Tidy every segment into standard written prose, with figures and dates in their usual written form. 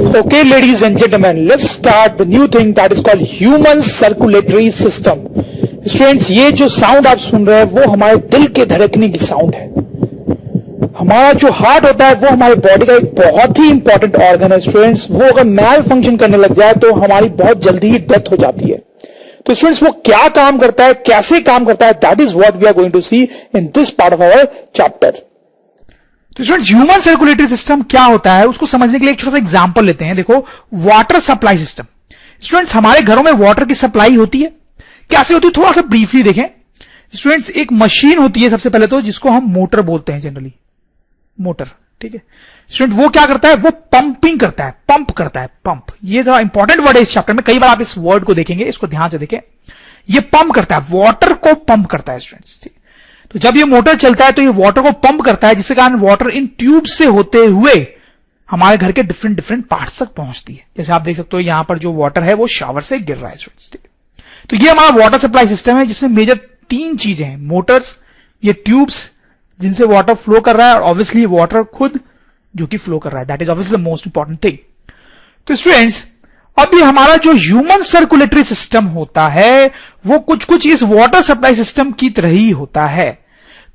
Okay, ladies and gentlemen, let's start the new thing that is called human circulatory system. Students, ये जो sound आप सुन रहे हैं वो हमारे दिल के धड़कने की साउंड है. हमारा जो हार्ट होता है वो हमारी बॉडी का एक बहुत ही इंपॉर्टेंट ऑर्गन है. स्टूडेंट्स, वो अगर मैल फंक्शन करने लग जाए तो हमारी बहुत जल्दी ही डेथ हो जाती है. तो स्टूडेंट्स, वो क्या काम करता है, कैसे काम करता है, that is what we are going to see in this part of our chapter. तो स्टूडेंट्स, ह्यूमन सर्कुलेटरी सिस्टम क्या होता है उसको समझने के लिए एक छोटा सा एग्जांपल लेते हैं. देखो, वाटर सप्लाई सिस्टम. स्टूडेंट्स, हमारे घरों में वाटर की सप्लाई होती है. कैसे होती है थोड़ा सा ब्रीफली देखें. स्टूडेंट्स, एक मशीन होती है सबसे पहले तो, जिसको हम मोटर बोलते हैं जनरली, मोटर. ठीक है स्टूडेंट, वो क्या करता है, वो पंपिंग करता है, पंप करता है. पंप, ये थोड़ा इंपॉर्टेंट वर्ड है इस चैप्टर में. कई बार आप इस वर्ड को देखेंगे, इसको ध्यान से देखें. ये पंप करता है, वाटर को पंप करता है स्टूडेंट्स. ठीक, तो जब ये मोटर चलता है तो ये वाटर को पंप करता है, जिसके कारण वाटर इन ट्यूब से होते हुए हमारे घर के डिफरेंट डिफरेंट पार्ट्स तक पहुंचती है. जैसे आप देख सकते हो यहां पर जो वाटर है वो शावर से गिर रहा है स्टूडेंट्स. ठीक, तो ये हमारा वाटर सप्लाई सिस्टम है, जिसमें मेजर तीन चीजें हैं. मोटर्स, ये ट्यूब्स जिनसे वाटर फ्लो कर रहा है, और ऑब्वियसली वाटर खुद जो कि फ्लो कर रहा है. That is obviously the most important thing. तो स्टूडेंट्स, अभी हमारा जो ह्यूमन सर्कुलेटरी सिस्टम होता है वो कुछ कुछ इस वाटर सप्लाई सिस्टम की तरह ही होता है.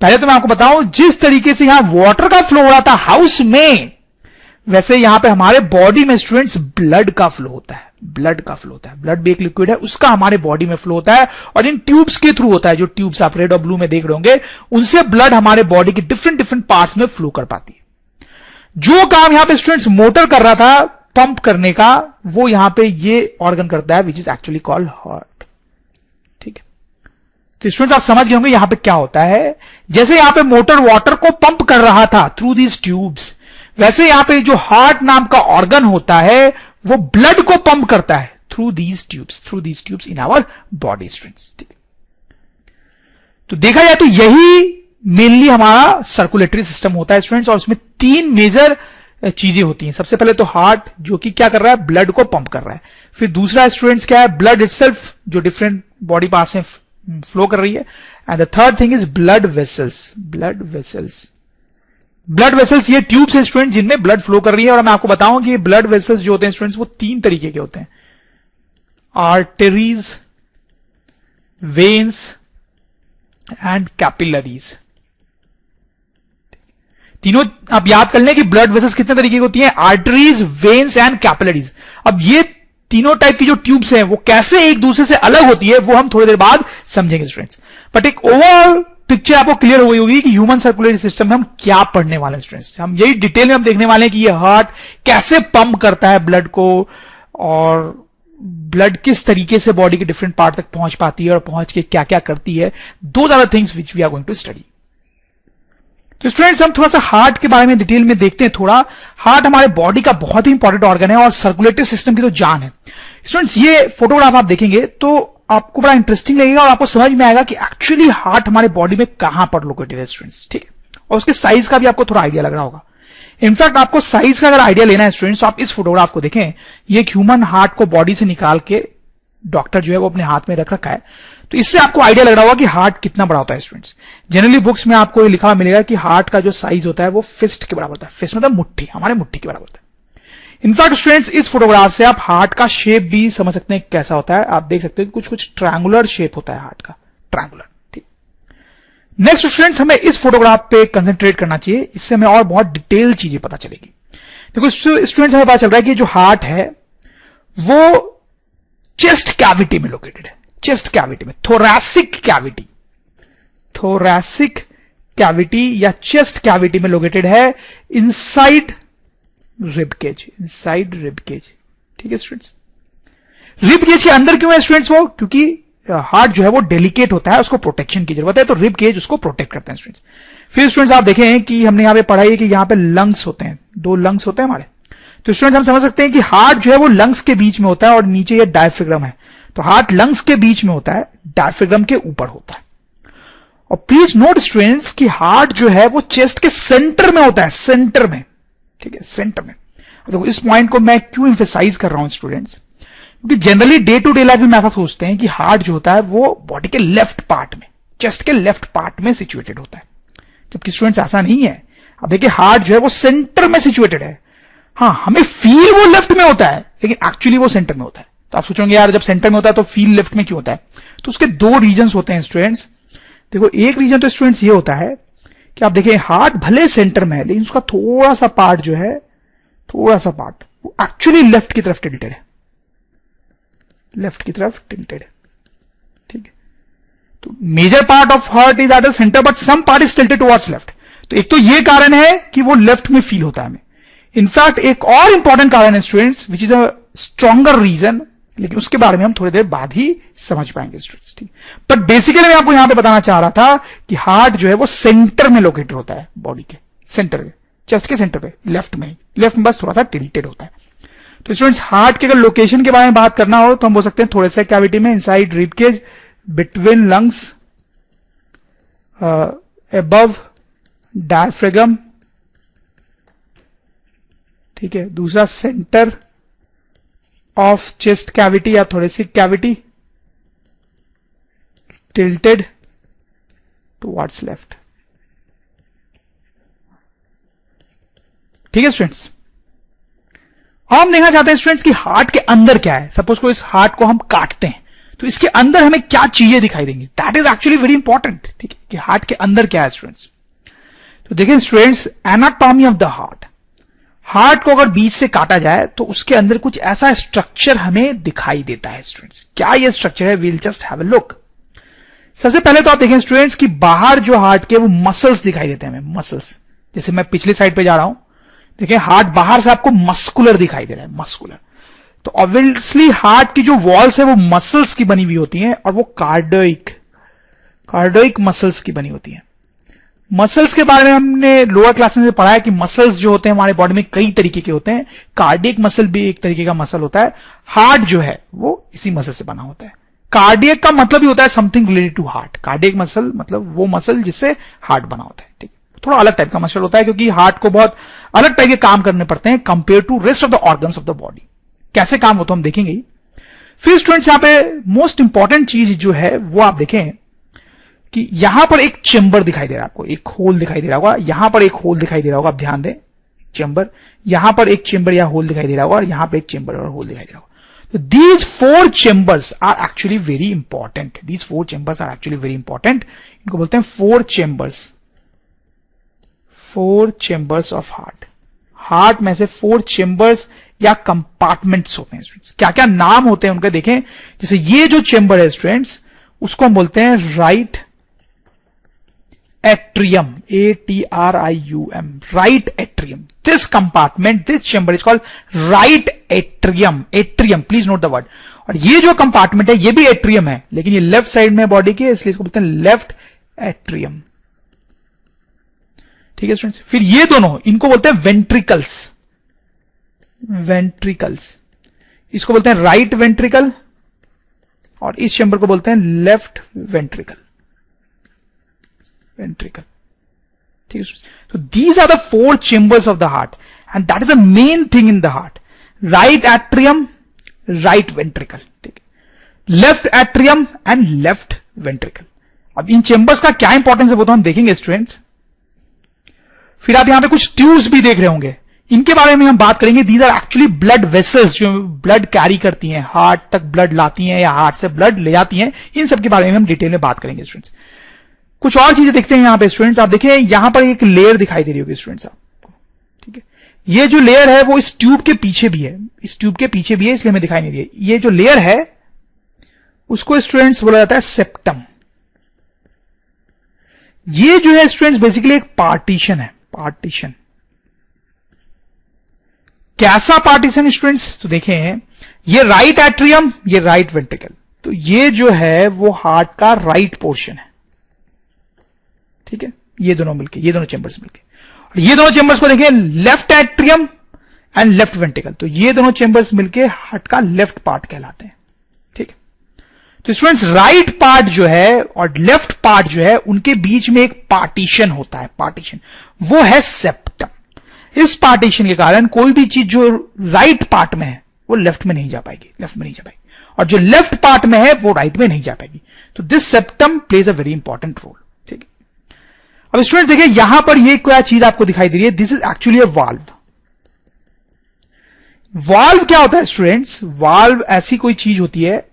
पहले तो मैं आपको बताऊं, जिस तरीके से यहां वाटर का फ्लो हो रहा था हाउस में, वैसे यहां पे हमारे बॉडी में स्टूडेंट्स ब्लड का फ्लो होता है. ब्लड का फ्लो होता है. ब्लड भी एक लिक्विड है, उसका हमारे बॉडी में फ्लो होता है, और इन ट्यूब्स के थ्रू होता है. जो ट्यूब्स आप रेड और ब्लू में देख रहे होंगे, उनसे ब्लड हमारे बॉडी के डिफरेंट डिफरेंट पार्ट्स में फ्लो कर पाती है. जो काम यहां पे स्टूडेंट्स मोटर कर रहा था पंप करने का, वो यहां पे ये ऑर्गन करता है, which is actually called heart. ठीक है, तो स्टूडेंट्स आप समझ गए होंगे यहां पे क्या होता है. जैसे यहां पे मोटर वाटर को पंप कर रहा था थ्रू दीज ट्यूब्स, वैसे यहां पे जो हार्ट नाम का ऑर्गन होता है वो ब्लड को पंप करता है through these tubes in our body students. ठीक है, तो देखा जाए तो यही मेनली हमारा सर्कुलेटरी सिस्टम होता है स्टूडेंट्स, और उसमें तीन मेजर चीजें होती हैं. सबसे पहले तो हार्ट, जो कि क्या कर रहा है, ब्लड को पंप कर रहा है. फिर दूसरा स्टूडेंट्स क्या है, ब्लड इटसेल्फ, जो डिफरेंट बॉडी पार्ट्स में फ्लो कर रही है. And the third thing is blood vessels. Blood vessels ये ट्यूब्स हैं स्टूडेंट, जिनमें ब्लड फ्लो कर रही है. और मैं आपको बताऊं कि ब्लड वेसल्स जो होते हैं स्टूडेंट्स, वो तीन तरीके के होते हैं: आर्टरीज, वेन्स एंड कैपिलरीज. तीनों आप याद कर लें कि ब्लड वेसल्स कितने तरीके की होती हैं, आर्टरीज, वेन्स एंड कैपिलरीज. अब ये तीनों टाइप की जो ट्यूब्स हैं वो कैसे एक दूसरे से अलग होती है वो हम थोड़ी देर बाद समझेंगे स्टूडेंट्स. बट एक ओवरऑल पिक्चर आपको क्लियर हो गई होगी कि ह्यूमन सर्कुलेटरी सिस्टम में हम क्या पढ़ने वाले हैं स्टूडेंट्स. हम यही डिटेल में हम देखने वाले हैं कि ये हार्ट कैसे पंप करता है ब्लड को, और ब्लड किस तरीके से बॉडी के डिफरेंट पार्ट तक पहुंच पाती है, और पहुंच के क्या क्या करती है. Those are the things which we are going to study. तो स्टूडेंट्स, हम थोड़ा सा हार्ट के बारे में डिटेल में देखते हैं थोड़ा. हार्ट हमारे बॉडी का बहुत ही इंपॉर्टेंट ऑर्गन है और सर्कुलेटरी सिस्टम की तो जान है. स्टूडेंट्स, ये फोटोग्राफ आप देखेंगे तो आपको बड़ा इंटरेस्टिंग लगेगा, और आपको समझ में आएगा कि एक्चुअली हार्ट हमारे बॉडी में कहां पर लोकेटेड है स्टूडेंट्स. ठीक है, और उसके साइज का भी आपको थोड़ा आइडिया लग रहा होगा. इनफैक्ट आपको साइज का अगर आइडिया लेना है स्टूडेंट्स, तो आप इस फोटोग्राफ को देखें. ये एक ह्यूमन हार्ट को बॉडी से निकाल के डॉक्टर जो है वो अपने हाथ में रख रखा है. तो इससे आपको आइडिया लग रहा होगा कि हार्ट कितना बड़ा होता है स्टूडेंट्स. जनरली बुक्स में आपको लिखा हुआ मिलेगा कि हार्ट का जो साइज होता है वो फिस्ट के बराबर होता है. फिस्ट मतलब मुट्ठी, हमारे मुट्ठी के बराबर होता है. इनफैक्ट स्टूडेंट्स, इस फोटोग्राफ से आप हार्ट का शेप भी समझ सकते हैं कैसा होता है. आप देख सकते हैं कि कुछ कुछ ट्रायंगुलर शेप होता है हार्ट का, ट्रायंगुलर. ठीक, नेक्स्ट स्टूडेंट्स, हमें इस फोटोग्राफ पे कंसेंट्रेट करना चाहिए. इससे हमें और बहुत डिटेल चीजें पता चलेगी. देखो स्टूडेंट्स, हमें पता चल रहा है कि जो हार्ट है वो चेस्ट कैविटी में लोकेटेड है. चेस्ट कैविटी में, थोरैसिक कैविटी या चेस्ट कैविटी में लोकेटेड है, इनसाइड रिब केज. ठीक है स्टूडेंट्स, रिब केज के अंदर क्यों है स्टूडेंट्स वो, क्योंकि हार्ट जो है वो डेलिकेट होता है, उसको प्रोटेक्शन की जरूरत है, तो रिब केज उसको प्रोटेक्ट करते हैं स्टूडेंट्स. फिर स्टूडेंट्स आप देखें कि हमने यहां पे पढ़ा है कि यहां पे लंग्स होते हैं, 2 लंग्स होते हैं हमारे. तो स्टूडेंट्स, हम समझ सकते हैं कि हार्ट जो है वो लंग्स के बीच में होता है, और नीचे ये डायफ्राम है. तो हार्ट लंग्स के बीच में होता है, डायफ्राम के ऊपर होता है. और प्लीज नोट स्टूडेंट्स कि हार्ट जो है वो चेस्ट के सेंटर में होता है, सेंटर में. ठीक है, सेंटर में. देखो इस पॉइंट को मैं क्यों एम्फेसाइज कर रहा हूं स्टूडेंट्स, क्योंकि generally day to day life में ऐसा सोचते हैं कि हार्ट जो होता है वो बॉडी के लेफ्ट पार्ट में, चेस्ट के लेफ्ट पार्ट में सिचुएटेड होता है, जबकि स्टूडेंट्स ऐसा नहीं है. अब देखिए, हार्ट जो है वो सेंटर में सिचुएटेड है. हाँ, हमें फील वो लेफ्ट में होता है लेकिन एक्चुअली वो सेंटर में होता है। तो आप सोचोगे यार जब सेंटर में होता है तो फील लेफ्ट में क्यों होता है? तो उसके दो रीजंस होते हैं स्टूडेंट्स। देखो, एक रीजन तो स्टूडेंट्स ये होता है कि आप देखें हार्ट भले सेंटर में है लेकिन उसका थोड़ा सा पार्ट जो है, थोड़ा सा पार्ट वो एक्चुअली लेफ्ट की तरफ टिल्टेड है, लेफ्ट की तरफ टिल्टेड है। ठीक है, तो major part of heart is at the centre but some part is tilted towards left. तो एक तो ये कारण है कि वो लेफ्ट में फील होता है हमें। इनफैक्ट एक और इंपॉर्टेंट कारण है students which is a stronger reason, लेकिन उसके बारे में हम थोड़ी देर बाद ही समझ पाएंगे स्टूडेंट्स। ठीक, बट बेसिकली मैं आपको यहां पे बताना चाह रहा था कि हार्ट जो है वो सेंटर में लोकेटेड होता है, बॉडी के सेंटर पे, चेस्ट के सेंटर पे, लेफ्ट में नहीं, लेफ्ट में बस थोड़ा सा टिल्टेड होता है। तो स्टूडेंट्स हार्ट के अगर लोकेशन के बारे में बात करना हो तो हम बोल सकते हैं थोड़े से कैविटी में, inside rib cage, between lungs, above diaphragm. ठीक है, दूसरा सेंटर ऑफ चेस्ट कैविटी या thoracic cavity, tilted towards left. ठीक है स्टूडेंट्स, हम देखना चाहते हैं स्टूडेंट्स कि हार्ट के अंदर क्या है। सपोज को इस हार्ट को हम काटते हैं तो इसके अंदर हमें क्या चीजें दिखाई देंगी, that is actually very important. ठीक है, कि हार्ट के अंदर क्या है स्टूडेंट्स। तो देखिए students, anatomy of the heart, heart को अगर बीच से काटा जाए तो उसके अंदर कुछ ऐसा स्ट्रक्चर हमें दिखाई देता है स्टूडेंट्स। क्या ये स्ट्रक्चर है, we'll just have a look. सबसे पहले तो आप देखें स्टूडेंट्स कि बाहर जो हार्ट के वो मसल्स दिखाई देते हैं हमें, मसल्स। जैसे मैं पिछली साइड पे जा रहा हूं, देखिए हार्ट बाहर से आपको मस्कुलर दिखाई दे रहा है, मस्कुलर। तो ऑब्वियसली हार्ट की जो वॉल्स है वो मसल्स की बनी हुई होती हैं और वो कार्डियोइक मसल्स की बनी होती हैं। मसल्स के बारे में हमने लोअर क्लास में पढ़ा है कि मसल्स जो होते हैं हमारे बॉडी में कई तरीके के होते हैं। कार्डियक मसल भी एक तरीके का मसल होता है। हार्ट जो है वो इसी मसल से बना होता है। कार्डियक का मतलब ही होता है something related to heart. Cardiac muscle मतलब वो मसल जिससे हार्ट बना होता है। ठीक, थोड़ा अलग टाइप का मसल होता है क्योंकि हार्ट को बहुत अलग टाइप के काम करने पड़ते हैं compare to rest of the organs of the body. कैसे काम होता है हम देखेंगे। फिर स्टूडेंट्स यहां पे मोस्ट इंपॉर्टेंट चीज जो है वो आप देखें कि यहां पर एक चेंबर दिखाई दे रहा है आपको, एक होल दिखाई दे रहा होगा, यहां पर एक होल दिखाई दे रहा होगा, आप ध्यान दें, चेंबर, यहां पर एक चेंबर या होल दिखाई दे रहा होगा और यहां पर एक चेंबर और होल दिखाई दे रहा होगा। तो these four chambers are actually very important. These four chambers are actually very important. इनको बोलते हैं four chambers of heart. Heart में से 4 चेंबर्स या कंपार्टमेंट्स होते हैं स्टूडेंट्स। क्या क्या नाम होते हैं उनके देखें। जैसे ये जो चेंबर है स्टूडेंट्स उसको हम बोलते हैं right atrium, ATRIUM, right atrium. This compartment, this chamber is called right atrium. Atrium, please note the word. और ये जो कंपार्टमेंट है ये भी एट्रियम है लेकिन ये लेफ्ट साइड में बॉडी के, इसलिए इसको बोलते हैं लेफ्ट एट्रियम। ठीक है स्टूडेंट्स। फिर ये दोनों, इनको बोलते हैं वेंट्रिकल्स। वेंट्रिकल्स, इसको बोलते हैं राइट वेंट्रिकल और इस चेंबर को बोलते हैं लेफ्ट वेंट्रिकल। वेंट्रिकल, ठीक है। तो these are the 4 chambers of the heart and that is the main thing in the heart. Right atrium, right ventricle, ठीक है, left atrium and left ventricle. अब इन चेंबर्स का क्या इंपॉर्टेंस है वो तो हम देखेंगे स्टूडेंट्स। फिर आप यहां पे कुछ ट्यूब्स भी देख रहे होंगे, इनके बारे में हम बात करेंगे। These are actually blood vessels जो ब्लड कैरी करती हैं, हार्ट तक ब्लड लाती हैं या हार्ट से ब्लड ले जाती हैं। इन सब के बारे में हम डिटेल में बात करेंगे स्टूडेंट्स। कुछ और चीजें देखते हैं यहां पे स्टूडेंट्स। आप देखिए यहां पर एक लेयर दिखाई दे रही होगी स्टूडेंट्स आपको, ठीक है। ये जो लेयर है वो इस ट्यूब के पीछे भी है, इस ट्यूब के पीछे भी है, इसलिए हमें दिखाई नहीं रही है। ये जो लेयर है उसको स्टूडेंट्स बोला जाता है सेप्टम। ये जो है स्टूडेंट्स बेसिकली एक पार्टीशन है, पार्टीशन। कैसा पार्टीशन स्टूडेंट्स, तो देखें ये राइट एट्रियम, ये राइट वेंट्रिकल, तो ये जो है वो हार्ट का राइट पोर्शन है, ठीक है। ये दोनों मिलके, ये दोनों चेंबर्स मिलके, और ये दोनों चेंबर्स को देखें left atrium and left ventricle, तो ये दोनों चेंबर्स मिलके हार्ट का लेफ्ट पार्ट कहलाते हैं, ठीक है। तो स्टूडेंट्स राइट पार्ट जो है और लेफ्ट पार्ट जो है उनके बीच में एक पार्टीशन होता है, पार्टीशन, वो है सेप्टम। इस पार्टीशन के कारण कोई भी चीज जो राइट पार्ट में है वो लेफ्ट में नहीं जा पाएगी, लेफ्ट में नहीं जा पाएगी, और जो लेफ्ट पार्ट में है वो राइट में नहीं जा पाएगी। तो this septum plays a very important role, ठीक है। अब स्टूडेंट्स देखिए यहां पर ये क्या चीज आपको दिखाई दे रही है, this is actually a valve. Valve क्या होता है स्टूडेंट्स? वाल्व ऐसी कोई चीज होती है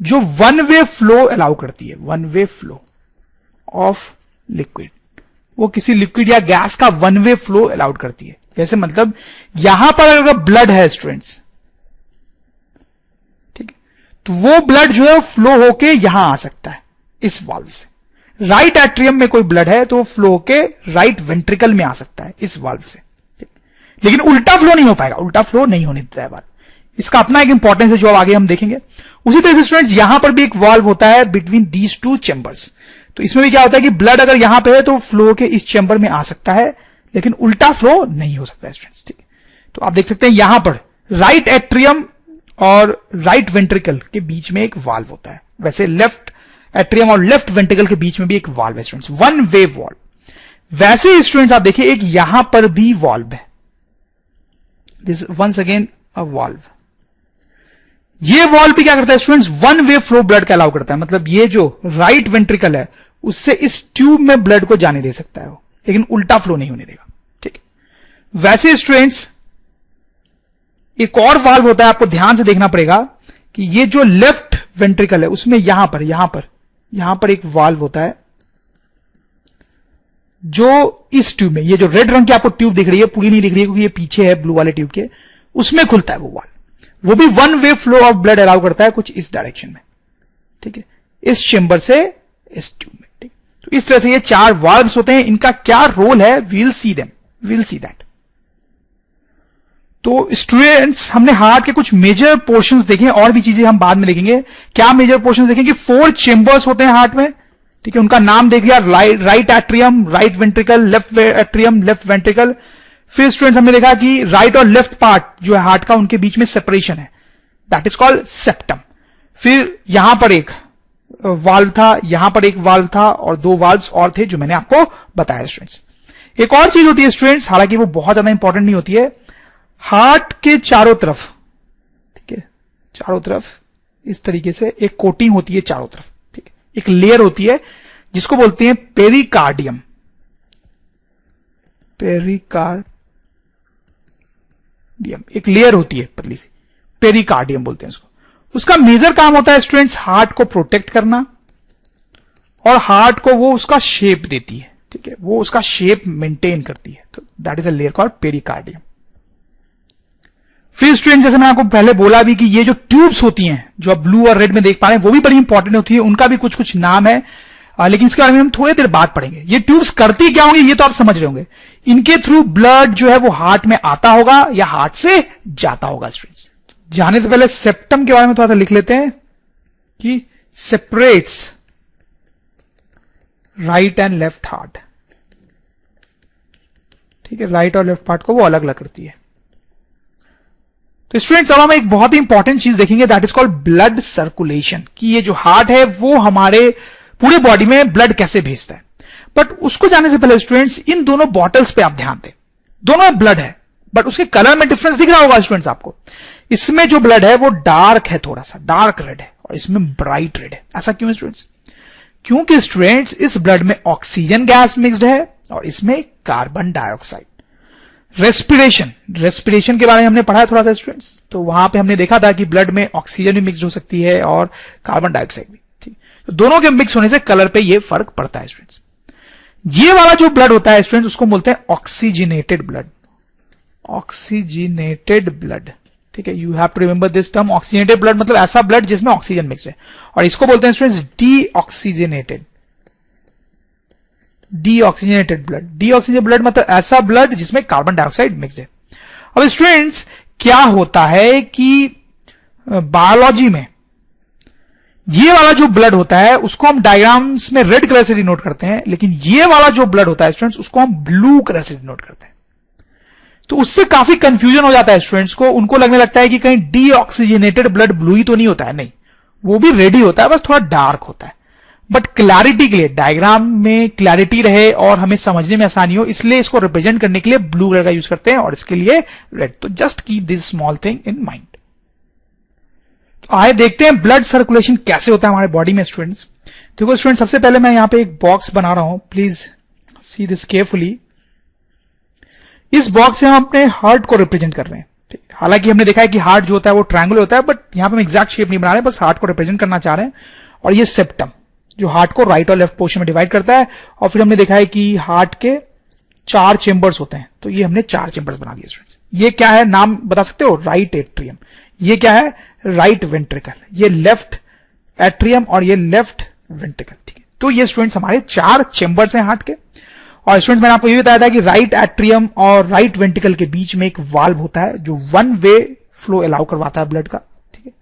जो वन वे फ्लो अलाउ करती है, one way flow of liquid. वो किसी लिक्विड या गैस का वन वे फ्लो अलाउड करती है। जैसे मतलब यहां पर अगर ब्लड है स्टूडेंट्स, ठीक है, तो वो ब्लड जो है वो फ्लो होके यहां आ सकता है इस वाल्व से। राइट एट्रियम में कोई ब्लड है तो वो फ्लो होके राइट वेंट्रिकल में आ सकता है इस वाल्व से, लेकिन उल्टा फ्लो नहीं हो पाएगा, उल्टा फ्लो नहीं होने देता है वाल्व। इसका अपना एक इंपॉर्टेंस है जो अब आगे हम देखेंगे। उसी तरह से स्टूडेंट्स यहां पर भी एक वाल्व होता है बिटवीन दीज टू चेंबर्स। तो इसमें भी क्या होता है कि ब्लड अगर यहां पे है तो फ्लो के इस चेंबर में आ सकता है, लेकिन उल्टा फ्लो नहीं हो सकता है स्टूडेंट्स, ठीक है। तो आप देख सकते हैं यहां पर राइट एट्रियम और राइट वेंट्रिकल के बीच में एक वाल्व होता है। वैसे लेफ्ट एट्रियम और लेफ्ट वेंट्रिकल के बीच में भी एक वाल्व है स्टूडेंट्स, वन वे वाल्व। वैसे ही स्टूडेंट्स आप देखिए एक यहां पर भी वाल्व है, this once again a valve. ये वाल्व भी क्या करता है students? One way flow blood का अलाउ करता है। मतलब ये जो राइट वेंट्रिकल है उससे इस ट्यूब में ब्लड को जाने दे सकता है वो, लेकिन उल्टा फ्लो नहीं होने देगा, ठीक है। वैसे स्टूडेंट्स एक और वाल्व होता है, आपको ध्यान से देखना पड़ेगा कि ये जो लेफ्ट वेंट्रिकल है उसमें यहां पर एक वाल्व होता है जो इस ट्यूब में, ये जो रेड रंग की आपको ट्यूब दिख रही है, पूरी नहीं दिख रही है क्योंकि ये पीछे है ब्लू वाले ट्यूब के, उसमें खुलता है वो वाल्व। वो भी one way flow of blood allow करता है कुछ इस डायरेक्शन में, ठीक है, इस चेंबर से इस ट्यूब में, ठीक। तो इस तरह से ये चार वाल्व्स होते हैं। इनका क्या रोल है, वील सी दैट। तो स्टूडेंट्स हमने हार्ट के कुछ मेजर पोर्शंस देखे, और भी चीजें हम बाद में देखेंगे। क्या मेजर पोर्शंस देखेंगे? 4 चेंबर्स होते हैं हार्ट में, ठीक है। उनका नाम देख लिया, right atrium, right ventricle, left atrium, left ventricle. फिर स्टूडेंट्स हमने देखा कि राइट और लेफ्ट पार्ट जो है हार्ट का, उनके बीच में सेपरेशन है, दैट इज कॉल्ड सेप्टम। फिर यहां पर एक वाल्व था, यहां पर एक वाल्व था, और 2 वाल्व्स और थे जो मैंने आपको बताया स्टूडेंट्स। एक और चीज होती है स्टूडेंट्स, हालांकि वो बहुत ज्यादा इंपॉर्टेंट नहीं होती है, हार्ट के चारों तरफ, ठीक है, चारों तरफ इस तरीके से एक कोटिंग होती है चारों तरफ, ठीक है, एक लेयर होती है जिसको बोलते हैं पेरिकार्डियम। एक लेयर होती है पतली सी, पेरिकार्डियम बोलते हैं उसको। उसका मेजर काम होता है स्टूडेंट्स हार्ट को प्रोटेक्ट करना, और हार्ट को वो उसका शेप देती है, ठीक है, वो उसका शेप मेंटेन करती है। तो that is a layer called pericardium. फिर स्टूडेंट्स जैसे मैंने आपको पहले बोला भी कि ये जो ट्यूब्स होती हैं जो आप ब्लू और रेड में देख पा रहे हैं वो भी बड़ी इंपॉर्टेंट होती है, उनका भी कुछ कुछ नाम है, लेकिन इसके बारे में हम थोड़ी देर बाद पढ़ेंगे। ये ट्यूब्स करती क्या होंगी ये तो आप समझ रहे होंगे। इनके थ्रू ब्लड जो है वो हार्ट में आता होगा या हार्ट से जाता होगा। स्टूडेंट्स जाने से पहले सेप्टम के बारे में थोड़ा सा लिख लेते हैं कि separates right and left heart, ठीक है, राइट और लेफ्ट पार्ट को वो अलग अलग करती है। तो स्टूडेंट्स अब हम एक बहुत ही इंपॉर्टेंट चीज देखेंगे, that is called blood circulation, कि ये जो हार्ट है वो हमारे पूरे बॉडी में ब्लड कैसे भेजता है। बट उसको जानने से पहले स्टूडेंट्स इन दोनों बॉटल्स पे आप ध्यान दें, दोनों में ब्लड है बट उसके कलर में डिफरेंस दिख रहा होगा स्टूडेंट्स आपको। इसमें जो ब्लड है वो डार्क है, थोड़ा सा डार्क रेड है, और इसमें ब्राइट रेड है। ऐसा क्यों है स्टूडेंट्स? क्योंकि स्टूडेंट्स इस ब्लड में ऑक्सीजन गैस मिक्स्ड है और इसमें कार्बन डाइऑक्साइड। रेस्पिरेशन के बारे में हमने पढ़ा है थोड़ा सा स्टूडेंट्स, तो वहां पे हमने देखा था कि ब्लड में ऑक्सीजन भी मिक्स हो सकती है और कार्बन डाइऑक्साइड भी, ठीक। तो दोनों के मिक्स होने से कलर पे ये फर्क पड़ता है स्टूडेंट्स। ये वाला जो ब्लड होता है स्टूडेंट्स उसको बोलते हैं ऑक्सीजनेटेड ब्लड, ऑक्सीजनेटेड ब्लड, ठीक है। You have to remember this term, oxygenated blood मतलब ऐसा ब्लड जिसमें ऑक्सीजन मिक्स है, और इसको बोलते हैं students deoxygenated blood. Deoxygenated blood मतलब ऐसा ब्लड जिसमें कार्बन डाइऑक्साइड मिक्स है। अब स्टूडेंट्स क्या होता है कि बायोलॉजी में ये वाला जो ब्लड होता है उसको हम डायग्राम्स में रेड कलर से डिनोट करते हैं, लेकिन ये वाला जो ब्लड होता है स्टूडेंट्स उसको हम ब्लू कलर से डिनोट करते हैं। तो उससे काफी कंफ्यूजन हो जाता है स्टूडेंट्स को, उनको लगने लगता है कि कहीं डीऑक्सीजनेटेड ब्लड ब्लू ही तो नहीं होता है, नहीं, वो भी रेड ही होता है, बस थोड़ा डार्क होता है। बट क्लैरिटी के लिए, डायग्राम में क्लैरिटी रहे और हमें समझने में आसानी हो, इसलिए इसको रिप्रेजेंट करने के लिए ब्लू कलर का यूज करते हैं और इसके लिए रेड। तो just keep this small thing in mind. तो आइए देखते हैं ब्लड सर्कुलेशन कैसे होता है हमारे बॉडी में स्टूडेंट्स। देखो स्टूडेंट, सबसे पहले मैं यहां पे एक बॉक्स बना रहा हूं, प्लीज सी दिस केयरफुली। इस बॉक्स से हम अपने हार्ट को रिप्रेजेंट कर रहे हैं। हालांकि हमने देखा है कि हार्ट जो होता है वो ट्रायंगुलर होता है, बट यहां पे हम एग्जैक्ट शेप नहीं बना रहे, बस हार्ट को रिप्रेजेंट करना चाह रहे हैं। और ये सेप्टम जो हार्ट को राइट और लेफ्ट पोर्शन में डिवाइड करता है। और फिर हमने देखा है कि हार्ट के 4 चेंबर्स होते हैं, तो ये हमने 4 चेंबर्स बना दिए स्टूडेंट्स। ये क्या है, नाम बता सकते हो? Right atrium. ये क्या है? Right ventricle. ये लेफ्ट एट्रियम और ये लेफ्ट वेंट्रिकल। ठीक है, तो ये स्टूडेंट्स हमारे 4 चेंबर्स हैं हार्ट के। और स्टूडेंट्स मैंने आपको ये बताया था कि राइट एट्रियम और राइट वेंट्रिकल के बीच में एक वाल्व होता है जो 1 वे फ्लो अलाउ करवाता है ब्लड का। ठीक है,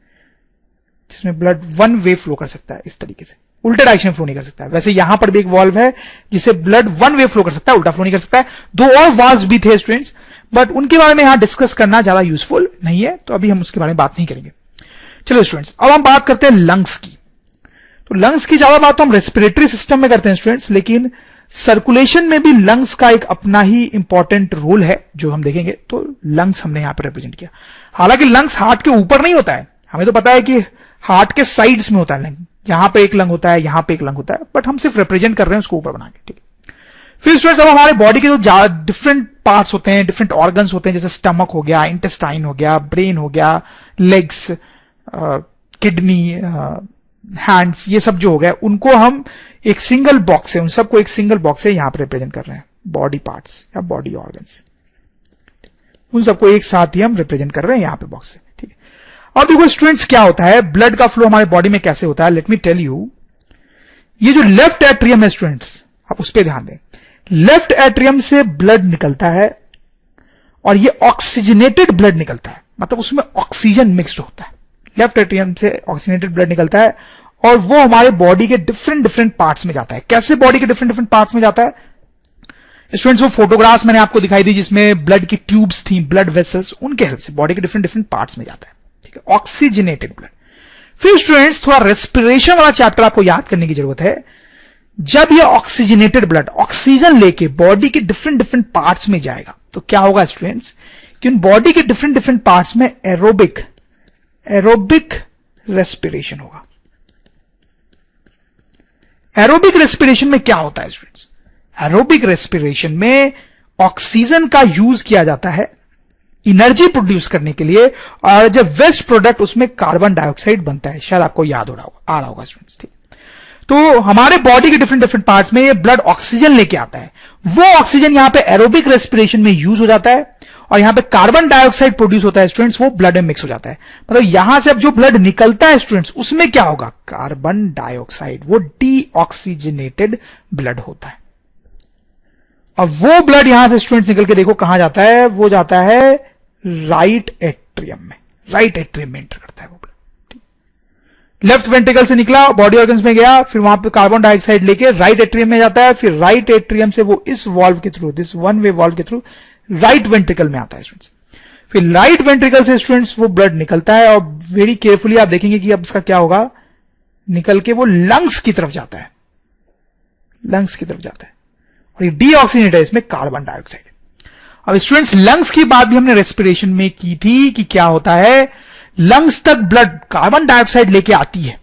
जिसमें ब्लड 1 वे फ्लो कर सकता है, इस तरीके से उल्टे डायरेक्शन फ्लो नहीं कर सकता है। वैसे यहां पर भी एक वाल्व है जिससे ब्लड 1 वे फ्लो कर सकता है, उल्टा फ्लो नहीं कर सकता है। 2 और वाल्व्स भी थे स्टूडेंट्स, बट उनके बारे में यहां डिस्कस करना ज्यादा यूजफुल नहीं है, तो अभी हम उसके बारे में बात नहीं करेंगे। चलो स्टूडेंट्स, अब हम बात करते हैं लंग्स की। तो लंग्स की ज्यादा बात तो हम रेस्पिरेटरी सिस्टम में करते हैं स्टूडेंट्स, लेकिन सर्कुलेशन में भी लंग्स का एक अपना ही इंपॉर्टेंट रोल है जो हम देखेंगे। तो लंग्स हमने यहां पर रिप्रेजेंट किया। हालांकि लंग्स हार्ट के ऊपर नहीं होता है, हमें तो पता है कि हार्ट के साइड्स में होता है लंग, यहां पे एक लंग होता है, यहां पे एक लंग होता है, बट हम सिर्फ रिप्रेजेंट कर रहे हैं उसको ऊपर बना के। ठीक है, फिर स्टूडेंट्स अब हमारे बॉडी के जो डिफरेंट पार्ट्स होते हैं, डिफरेंट ऑर्गन्स होते हैं, जैसे स्टमक हो गया, इंटेस्टाइन हो गया, ब्रेन हो गया, लेग्स, किडनी, हैंड्स, ये सब जो हो गया, उनको हम एक सिंगल बॉक्स है, उन सबको एक सिंगल बॉक्स है यहां पर रिप्रेजेंट कर रहे हैं। बॉडी पार्ट्स या बॉडी ऑर्गन्स, उन सबको एक साथ ही हम रिप्रेजेंट कर रहे हैं यहां पे बॉक्स से। ठीक है, अब देखो स्टूडेंट्स क्या होता है, ब्लड का फ्लो हमारे बॉडी में कैसे होता है, लेट मी टेल यू। ये जो लेफ्ट एट्रियम है स्टूडेंट्स, आप उस पर ध्यान दें। लेफ्ट एट्रियम से ब्लड निकलता है और ये ऑक्सीजनेटेड ब्लड निकलता है, मतलब उसमें ऑक्सीजन मिक्स्ड होता है। लेफ्ट एट्रियम से ऑक्सीजनेटेड ब्लड निकलता है और वो हमारे बॉडी के डिफरेंट पार्ट्स में जाता है। कैसे बॉडी के डिफरेंट पार्ट्स में जाता है स्टूडेंट्स? वो फोटोग्राफ्स मैंने आपको दिखाई दी जिसमें ब्लड की ट्यूब्स थी, ब्लड वेसल्स, उनके हेल्प से बॉडी के डिफरेंट पार्ट्स में जाता है। ठीक है, ऑक्सीजनेटेड ब्लड। फिर स्टूडेंट्स थोड़ा रेस्पिरेशन वाला चैप्टर आपको याद करने की जरूरत है। जब ये ऑक्सीजनेटेड ब्लड ऑक्सीजन लेके बॉडी के डिफरेंट पार्ट्स में जाएगा तो क्या होगा स्टूडेंट्स कि उन बॉडी के डिफरेंट पार्ट्स में एरोबिक रेस्पिरेशन होगा। एरोबिक रेस्पिरेशन में क्या होता है स्टूडेंट्स? एरोबिक रेस्पिरेशन में ऑक्सीजन का यूज किया जाता है एनर्जी प्रोड्यूस करने के लिए, और जब वेस्ट प्रोडक्ट उसमें कार्बन डाइऑक्साइड बनता है। शायद आपको याद आ रहा होगा स्टूडेंट्स। ठीक, तो हमारे बॉडी के डिफरेंट पार्ट्स में ये ब्लड ऑक्सीजन लेके आता है। वो ऑक्सीजन यहां पे एरोबिक रेस्पिरेशन में यूज हो जाता है और यहां पे कार्बन डाइऑक्साइड प्रोड्यूस होता है स्टूडेंट्स, वो ब्लड में मिक्स हो जाता है। मतलब यहां से अब जो ब्लड निकलता है स्टूडेंट्स, उसमें क्या होगा? कार्बन डाइऑक्साइड, वो डीऑक्सीजनेटेड ब्लड होता है। अब वो ब्लड यहां से स्टूडेंट्स निकल के देखो कहां जाता है, वो जाता है राइट एट्रियम में। राइट एट्रियम में एंटर करता है वो ब्लड। लेफ्ट वेंट्रिकल से निकला, बॉडी ऑर्गन्स में गया, फिर वहां पे कार्बन डाइऑक्साइड लेके राइट एट्रियम में जाता है, फिर राइट एट्रियम से वो इस वाल्व के थ्रू, दिस 1 वे वाल्व के थ्रू राइट वेंट्रिकल में आता है स्टूडेंट्स। फिर राइट वेंट्रिकल से स्टूडेंट्स वो ब्लड निकलता है और वेरी केयरफुली आप देखेंगे कि अब इसका क्या होगा, निकल के वो लंग्स की तरफ जाता है। लंग्स की तरफ जाता है और ये डीऑक्सीजनेटेड है, इसमें कार्बन डाइऑक्साइड। अब स्टूडेंट्स लंग्स की बात भी हमने रेस्पिरेशन में की थी कि क्या होता है, लंग्स तक ब्लड कार्बन डाइऑक्साइड लेके आती है,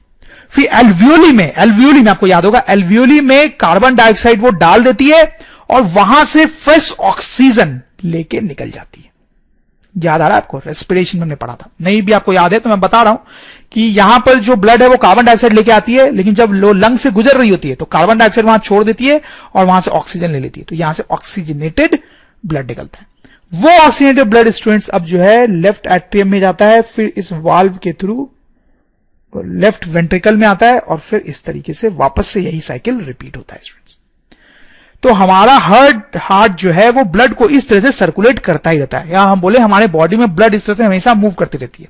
फिर एल्वियोली में आपको याद होगा, एल्वियोली में कार्बन डाइऑक्साइड वो डाल देती है और वहां से फ्रेश ऑक्सीजन लेके निकल जाती है। याद आ रहा है आपको? रेस्पिरेशन में हमने पढ़ा था, नहीं भी आपको याद है तो मैं बता रहा हूं कि यहां पर जो ब्लड है वो कार्बन डाइऑक्साइड लेके आती है, लेकिन जब लंग से गुजर रही होती है तो कार्बन डाइऑक्साइड वहां छोड़ देती है और वहां से ऑक्सीजन ले लेती है, तो यहां से ऑक्सीजनेटेड ब्लड निकलता है। वो ऑक्सीजनेटेड ब्लड स्टूडेंट्स अब जो है लेफ्ट एट्रियम में जाता है, फिर इस वाल्व के थ्रू लेफ्ट वेंट्रिकल में आता है और फिर इस तरीके से वापस से यही साइकिल रिपीट होता है स्टूडेंट्स। तो हमारा हार्ट जो है वो ब्लड को इस तरह से सर्कुलेट करता ही रहता है, या हम बोले हमारे बॉडी में ब्लड इस तरह से हमेशा मूव करती रहती है।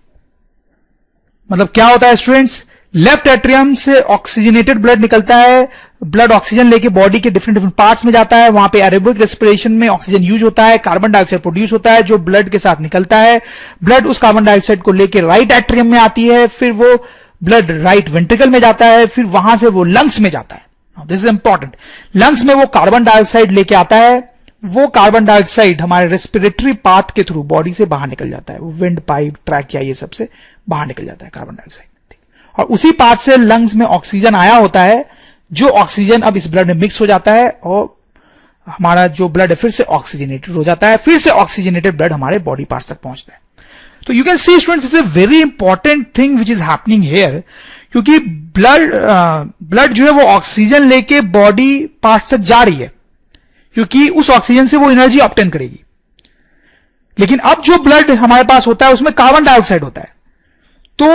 मतलब क्या होता है स्टूडेंट्स, लेफ्ट एट्रियम से ऑक्सीजनेटेड ब्लड निकलता है, ब्लड ऑक्सीजन लेके बॉडी के डिफरेंट पार्ट्स में जाता है, वहां पे एरोबिक रेस्पिरेशन में ऑक्सीजन यूज होता है, कार्बन डाइऑक्साइड प्रोड्यूस होता है जो ब्लड के साथ निकलता है, ब्लड उस कार्बन डाइऑक्साइड को लेके राइट एट्रियम में आती है, फिर वो ब्लड राइट वेंट्रिकल में जाता है, फिर वहां से वो लंग्स में जाता है। This is important. लंग्स में वो कार्बन डाइऑक्साइड लेके आता है, वो कार्बन डाइऑक्साइड हमारे रेस्पिरेटरी पाथ के थ्रू बॉडी से बाहर निकल जाता है, वो विंड पाइप, ट्रैकिया, ये सबसे बाहर निकल जाता है कार्बन डाइऑक्साइड, और उसी पाथ से लंग्स में ऑक्सीजन आया होता है, जो ऑक्सीजन अब इस ब्लड में मिक्स हो जाता है और हमारा जो ब्लड है फिर से ऑक्सीजनेटेड हो जाता है, फिर से ऑक्सीजनेटेड ब्लड हमारे बॉडी पार्ट्स तक पहुंचता है। तो you can see students, it's a very important thing which is happening here, क्योंकि ब्लड जो है वो ऑक्सीजन लेके बॉडी पार्ट्स तक जा रही है, क्योंकि उस ऑक्सीजन से वो एनर्जी ऑब्टेन करेगी। लेकिन अब जो ब्लड हमारे पास होता है उसमें कार्बन डाइऑक्साइड होता है, तो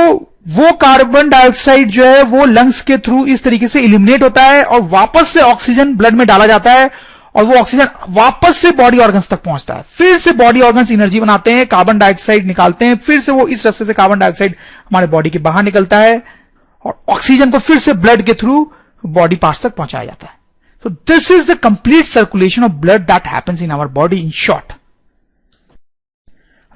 वो कार्बन डाइऑक्साइड जो है वो लंग्स के थ्रू इस तरीके से इलिमिनेट होता है और वापस से ऑक्सीजन ब्लड में डाला जाता है और वो ऑक्सीजन वापस से बॉडी ऑर्गन्स तक पहुंचता है। फिर से बॉडी ऑर्गन्स एनर्जी बनाते हैं, कार्बन डाइऑक्साइड निकालते हैं, फिर से वो इस रास्ते से कार्बन डाइऑक्साइड हमारे बॉडी के बाहर निकलता है और ऑक्सीजन को फिर से ब्लड के थ्रू बॉडी पार्ट्स तक पहुंचाया जाता है। तो this is the complete circulation of blood that happens in our body in short.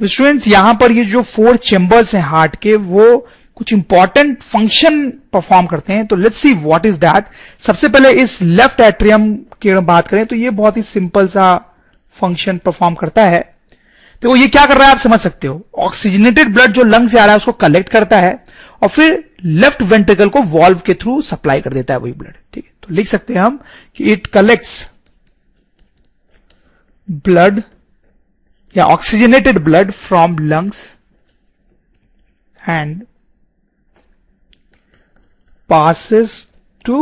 Students, यहां पर ये जो 4 चेंबर्स हैं हार्ट के, वो कुछ इंपॉर्टेंट फंक्शन परफॉर्म करते हैं। तो let's see what is that. सबसे पहले इस लेफ्ट एट्रियम की बात करें तो ये बहुत ही सिंपल सा फंक्शन परफॉर्म करता है। तो ये क्या कर रहा है आप समझ सकते हो, ऑक्सीजनेटेड ब्लड जो लंग से आ रहा है उसको कलेक्ट करता है और फिर लेफ्ट वेंट्रिकल को वॉल्व के थ्रू सप्लाई कर देता है वही ब्लड। ठीक है, तो लिख सकते हैं हम कि इट कलेक्ट्स ब्लड या oxygenated blood from lungs and passes to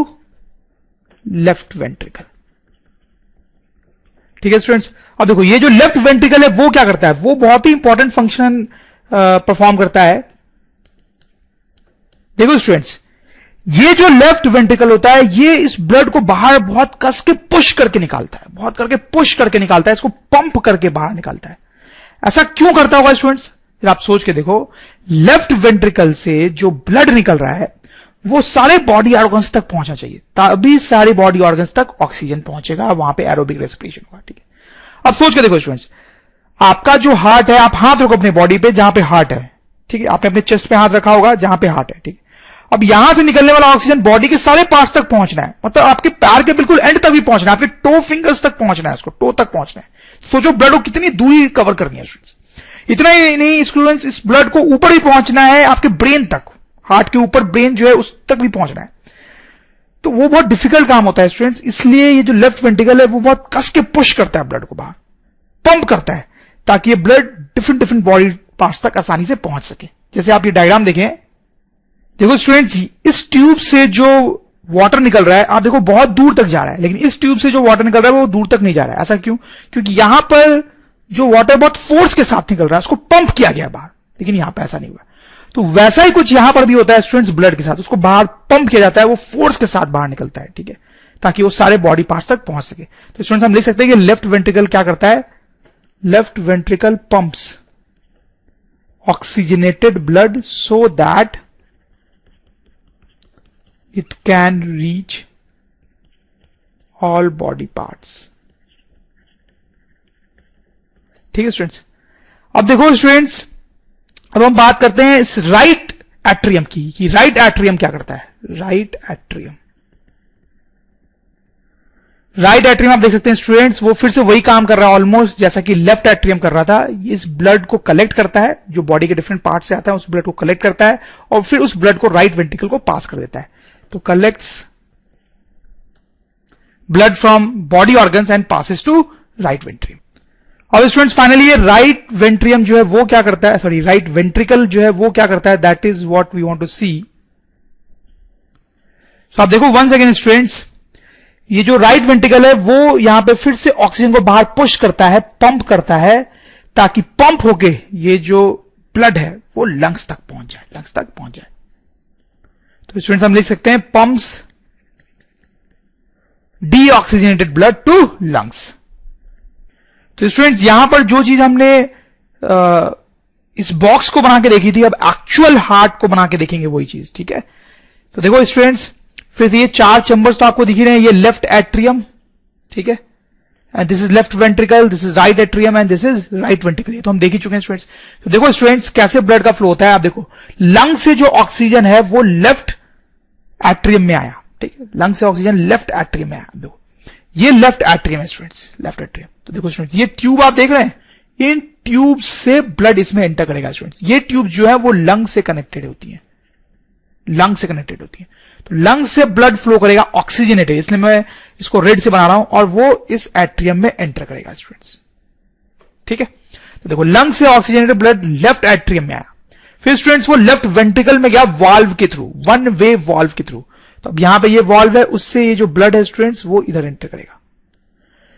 left ventricle। ठीक है स्टूडेंट्स, अब देखो ये जो लेफ्ट वेंट्रिकल है वो क्या करता है, वो बहुत ही इंपॉर्टेंट फंक्शन परफॉर्म करता है। देखो स्टूडेंट्स, ये जो लेफ्ट वेंट्रिकल होता है ये इस ब्लड को बाहर बहुत कस के पुश करके निकालता है, बहुत करके पुश करके निकालता है, इसको पंप करके बाहर निकालता है। ऐसा क्यों करता होगा स्टूडेंट्स, आप सोच के देखो, लेफ्ट वेंट्रिकल से जो ब्लड निकल रहा है वो सारे बॉडी ऑर्गन्स तक पहुंचना चाहिए, तभी सारे बॉडी ऑर्गन्स तक ऑक्सीजन पहुंचेगा, वहां पे एरोबिक रेस्पिरेशन होगा। ठीक है, अब सोच के देखो स्टूडेंट्स, आपका जो हार्ट है, आप हाथ रखो अपने बॉडी पे जहां पे हार्ट है। ठीक है, आपने अपने चेस्ट पे हाथ रखा होगा जहां पे हार्ट है। ठीक है, अब यहां से निकलने वाला ऑक्सीजन बॉडी के सारे पार्ट्स तक पहुंचना है, मतलब आपके पैर के बिल्कुल एंड तक भी पहुंचना है, आपके टो फिंगर्स तक पहुंचना है, उसको टो तक पहुंचना है। सोचो ब्लड को कितनी दूरी कवर करनी है स्टूडेंट्स। इतना ही नहीं स्टूडेंट्स, इस ब्लड को ऊपर ही पहुंचना है आपके ब्रेन तक, हार्ट के ऊपर ब्रेन जो है उस तक भी पहुंचना है। तो वो बहुत डिफिकल्ट काम होता है स्टूडेंट्स, इसलिए ये जो लेफ्ट वेंट्रिकल है वो बहुत कस के पुश करता है ब्लड को बाहर, पंप करता है, ताकि ये blood different different body parts तक आसानी से पहुंच सके। जैसे आप ये डायग्राम देखें, देखो स्टूडेंट्स, इस ट्यूब से जो वाटर निकल रहा है आप देखो बहुत दूर तक जा रहा है, लेकिन इस ट्यूब से जो वाटर निकल रहा है वो दूर तक नहीं जा रहा है। ऐसा क्यों, क्योंकि यहां पर जो वाटर बहुत फोर्स के साथ निकल रहा है उसको पंप किया गया बाहर, लेकिन यहां पर ऐसा नहीं हुआ। तो वैसा ही कुछ यहां पर भी होता है स्टूडेंट्स, ब्लड के साथ उसको बाहर पंप किया जाता है, वो फोर्स के साथ बाहर निकलता है। ठीक है, ताकि वो सारे बॉडी पार्ट्स तक पहुंच सके। तो स्टूडेंट्स हम लिख सकते हैं कि लेफ्ट वेंट्रिकल क्या करता है, left ventricle pumps oxygenated blood so that it can reach all body parts. ठीक है स्टूडेंट्स, अब देखो स्टूडेंट्स, अब हम बात करते हैं इस राइट एट्रियम की, कि राइट एट्रियम क्या करता है। राइट एट्रियम, राइट एट्रियम आप देख सकते हैं स्टूडेंट्स, वो फिर से वही काम कर रहा है ऑलमोस्ट जैसा कि लेफ्ट एट्रियम कर रहा था। इस ब्लड को कलेक्ट करता है, जो बॉडी के डिफरेंट पार्ट से आता है उस ब्लड को कलेक्ट करता है और फिर उस ब्लड को राइट वेंट्रिकल को पास कर देता है। तो collects blood from body organs and passes to right atrium. और स्टूडेंट्स फाइनली ये राइट वेंट्रियम जो है वो क्या करता है, सॉरी राइट वेंट्रिकल जो है वो क्या करता है, that is what we want to see. तो आप देखो वंस अगेन स्टूडेंट्स, ये जो राइट वेंट्रिकल है वो यहां पे फिर से ऑक्सीजन को बाहर पुश करता है, पंप करता है, ताकि पंप होके ये जो ब्लड है वो लंग्स तक पहुंच जाए, लंग्स तक पहुंच जाए। तो स्टूडेंट्स हम लिख सकते हैं pumps deoxygenated blood to lungs. तो स्टूडेंट्स यहां पर जो चीज हमने इस बॉक्स को बना के देखी थी, अब एक्चुअल हार्ट को बना के देखेंगे वही चीज। ठीक है, तो देखो स्टूडेंट्स, फिर से ये 4 चैम्बर्स तो आपको दिख रहे हैं, ये लेफ्ट एट्रियम, ठीक है, and this is left ventricle, this is right atrium and this is right ventricle. ये तो हम देख ही चुके हैं स्टूडेंट्स। तो देखो स्टूडेंट्स कैसे ब्लड का फ्लो होता है। आप देखो लंग से जो ऑक्सीजन है वो लेफ्ट एट्रियम में आया, ठीक है, लंग से ऑक्सीजन लेफ्ट एट्रियम में आया। देखो ये लेफ्ट एट्रियम है स्टूडेंट्स, लेफ्ट एट्रियम। तो देखो स्टूडेंट्स ये ट्यूब आप देख रहे हैं, इन ट्यूब से ब्लड इसमें एंटर करेगा स्टूडेंट्स। ये ट्यूब जो है वो लंग से कनेक्टेड होती है, लंग से कनेक्टेड होती है। तो लंग से ब्लड फ्लो करेगा ऑक्सीजनेटेड, इसलिए मैं इसको रेड से बना रहा हूं, और वो इस एट्रियम में एंटर करेगा स्टूडेंट्स। ठीक है, तो देखो लंग से ऑक्सीजनेटेड ब्लड लेफ्ट एट्रियम में आया, फिर स्टूडेंट्स वो लेफ्ट वेंट्रिकल में गया वाल्व के थ्रू, वन वे वाल्व के थ्रू। तो अब यहां पे ये वाल्व है, उससे ये जो ब्लड है स्टूडेंट्स वो इधर एंटर करेगा,